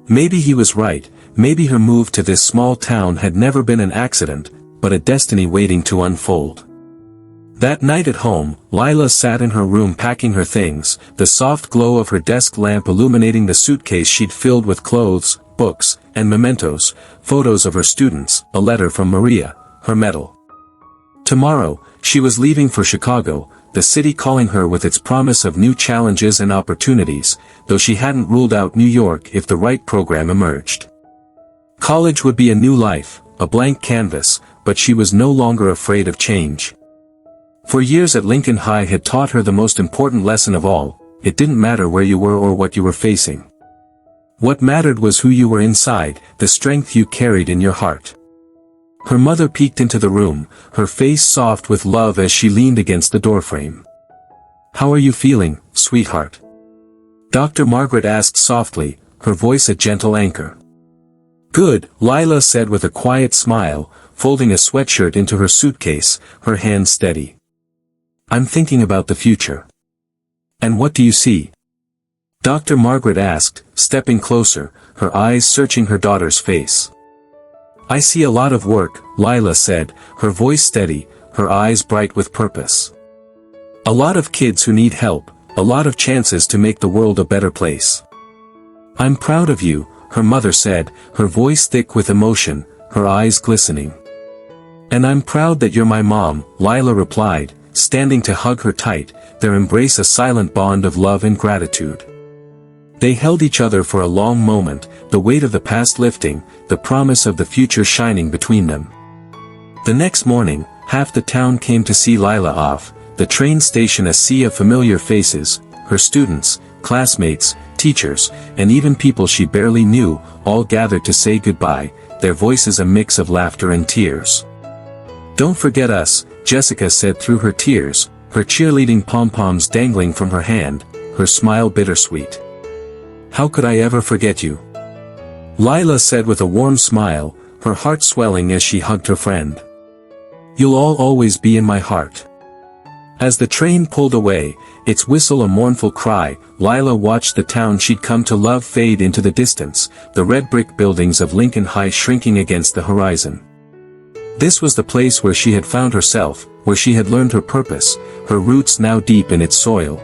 Maybe he was right, maybe her move to this small town had never been an accident, but a destiny waiting to unfold. That night at home, Lila sat in her room packing her things, the soft glow of her desk lamp illuminating the suitcase she'd filled with clothes, books, and mementos, photos of her students, a letter from Maria, her medal. Tomorrow, she was leaving for Chicago, the city calling her with its promise of new challenges and opportunities, though she hadn't ruled out New York if the right program emerged. College would be a new life, a blank canvas, but she was no longer afraid of change. For years at Lincoln High had taught her the most important lesson of all: it didn't matter where you were or what you were facing. What mattered was who you were inside, the strength you carried in your heart. Her mother peeked into the room, her face soft with love as she leaned against the doorframe. "How are you feeling, sweetheart?" Dr. Margaret asked softly, her voice a gentle anchor. "Good," Lila said with a quiet smile, folding a sweatshirt into her suitcase, her hand steady. "I'm thinking about the future." "And what do you see?" Dr. Margaret asked, stepping closer, her eyes searching her daughter's face. "I see a lot of work," Lila said, her voice steady, her eyes bright with purpose. "A lot of kids who need help, a lot of chances to make the world a better place." "I'm proud of you," her mother said, her voice thick with emotion, her eyes glistening. "And I'm proud that you're my mom," Lila replied, standing to hug her tight, their embrace a silent bond of love and gratitude. They held each other for a long moment, the weight of the past lifting, the promise of the future shining between them. The next morning, half the town came to see Lila off, the train station a sea of familiar faces, her students, classmates, teachers, and even people she barely knew, all gathered to say goodbye, their voices a mix of laughter and tears. "Don't forget us," Jessica said through her tears, her cheerleading pom-poms dangling from her hand, her smile bittersweet. "How could I ever forget you?" Lila said with a warm smile, her heart swelling as she hugged her friend. "You'll all always be in my heart." As the train pulled away, its whistle a mournful cry, Lila watched the town she'd come to love fade into the distance, the red brick buildings of Lincoln High shrinking against the horizon. This was the place where she had found herself, where she had learned her purpose, her roots now deep in its soil.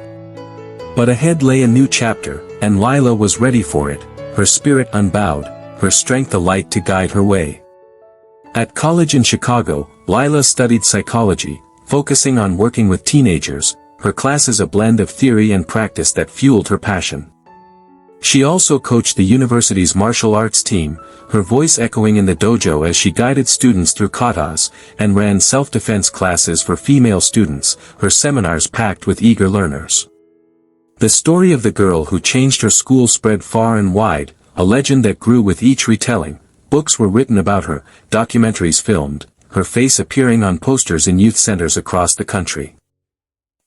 But ahead lay a new chapter, and Lila was ready for it, her spirit unbowed, her strength a light to guide her way. At college in Chicago, Lila studied psychology, focusing on working with teenagers, her classes a blend of theory and practice that fueled her passion. She also coached the university's martial arts team, her voice echoing in the dojo as she guided students through katas, and ran self-defense classes for female students, her seminars packed with eager learners. The story of the girl who changed her school spread far and wide, a legend that grew with each retelling. Books were written about her, documentaries filmed, her face appearing on posters in youth centers across the country.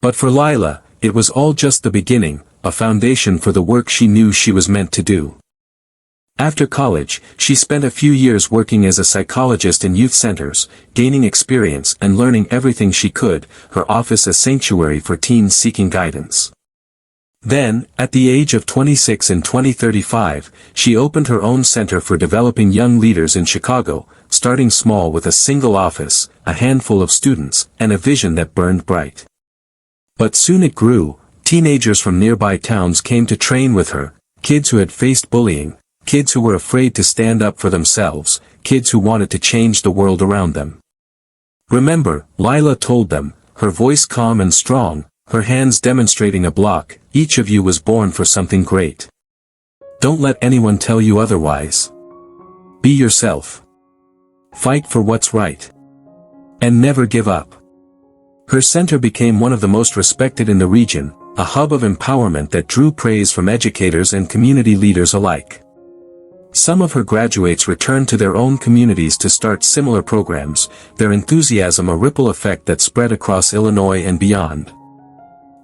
But for Lila, it was all just the beginning, a foundation for the work she knew she was meant to do. After college, she spent a few years working as a psychologist in youth centers, gaining experience and learning everything she could, her office a sanctuary for teens seeking guidance. Then, at the age of 26 in 2035, she opened her own center for developing young leaders in Chicago, starting small with a single office, a handful of students, and a vision that burned bright. But soon it grew. Teenagers from nearby towns came to train with her, kids who had faced bullying, kids who were afraid to stand up for themselves, kids who wanted to change the world around them. "Remember," Lila told them, her voice calm and strong, her hands demonstrating a block, "each of you was born for something great. Don't let anyone tell you otherwise. Be yourself. Fight for what's right. And never give up." Her center became one of the most respected in the region, a hub of empowerment that drew praise from educators and community leaders alike. Some of her graduates returned to their own communities to start similar programs, their enthusiasm a ripple effect that spread across Illinois and beyond.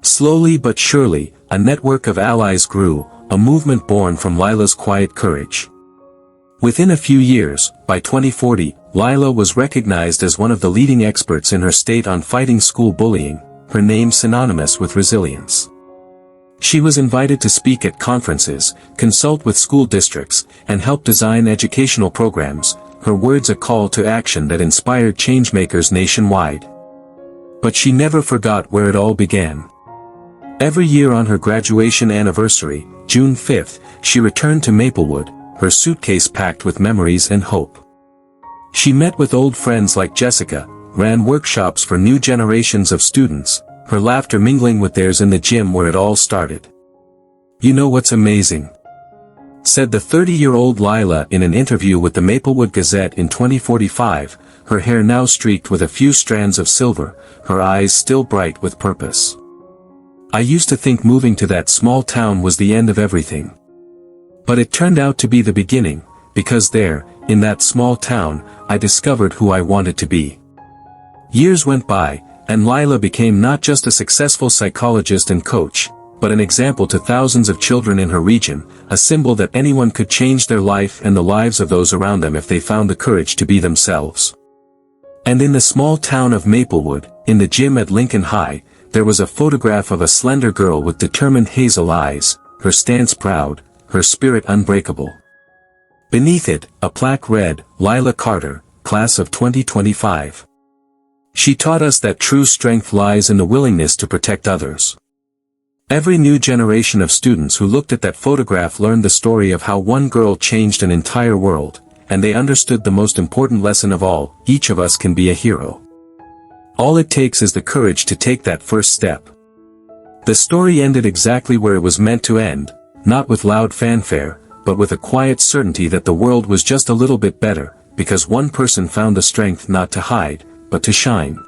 Slowly but surely, a network of allies grew, a movement born from Lila's quiet courage. Within a few years, by 2040, Lila was recognized as one of the leading experts in her state on fighting school bullying, her name synonymous with resilience. She was invited to speak at conferences, consult with school districts, and help design educational programs, her words a call to action that inspired changemakers nationwide. But she never forgot where it all began. Every year on her graduation anniversary, June 5th, she returned to Maplewood, her suitcase packed with memories and hope. She met with old friends like Jessica, ran workshops for new generations of students, her laughter mingling with theirs in the gym where it all started. "You know what's amazing?" said the 30-year-old Lila in an interview with the Maplewood Gazette in 2045, her hair now streaked with a few strands of silver, her eyes still bright with purpose. "I used to think moving to that small town was the end of everything. But it turned out to be the beginning, because there, in that small town, I discovered who I wanted to be." Years went by, and Lila became not just a successful psychologist and coach, but an example to thousands of children in her region, a symbol that anyone could change their life and the lives of those around them if they found the courage to be themselves. And in the small town of Maplewood, in the gym at Lincoln High, there was a photograph of a slender girl with determined hazel eyes, her stance proud, her spirit unbreakable. Beneath it, a plaque read, "Lila Carter, Class of 2025. She taught us that true strength lies in the willingness to protect others." Every new generation of students who looked at that photograph learned the story of how one girl changed an entire world, and they understood the most important lesson of all: each of us can be a hero. All it takes is the courage to take that first step. The story ended exactly where it was meant to end, not with loud fanfare, but with a quiet certainty that the world was just a little bit better, because one person found the strength not to hide, but to shine.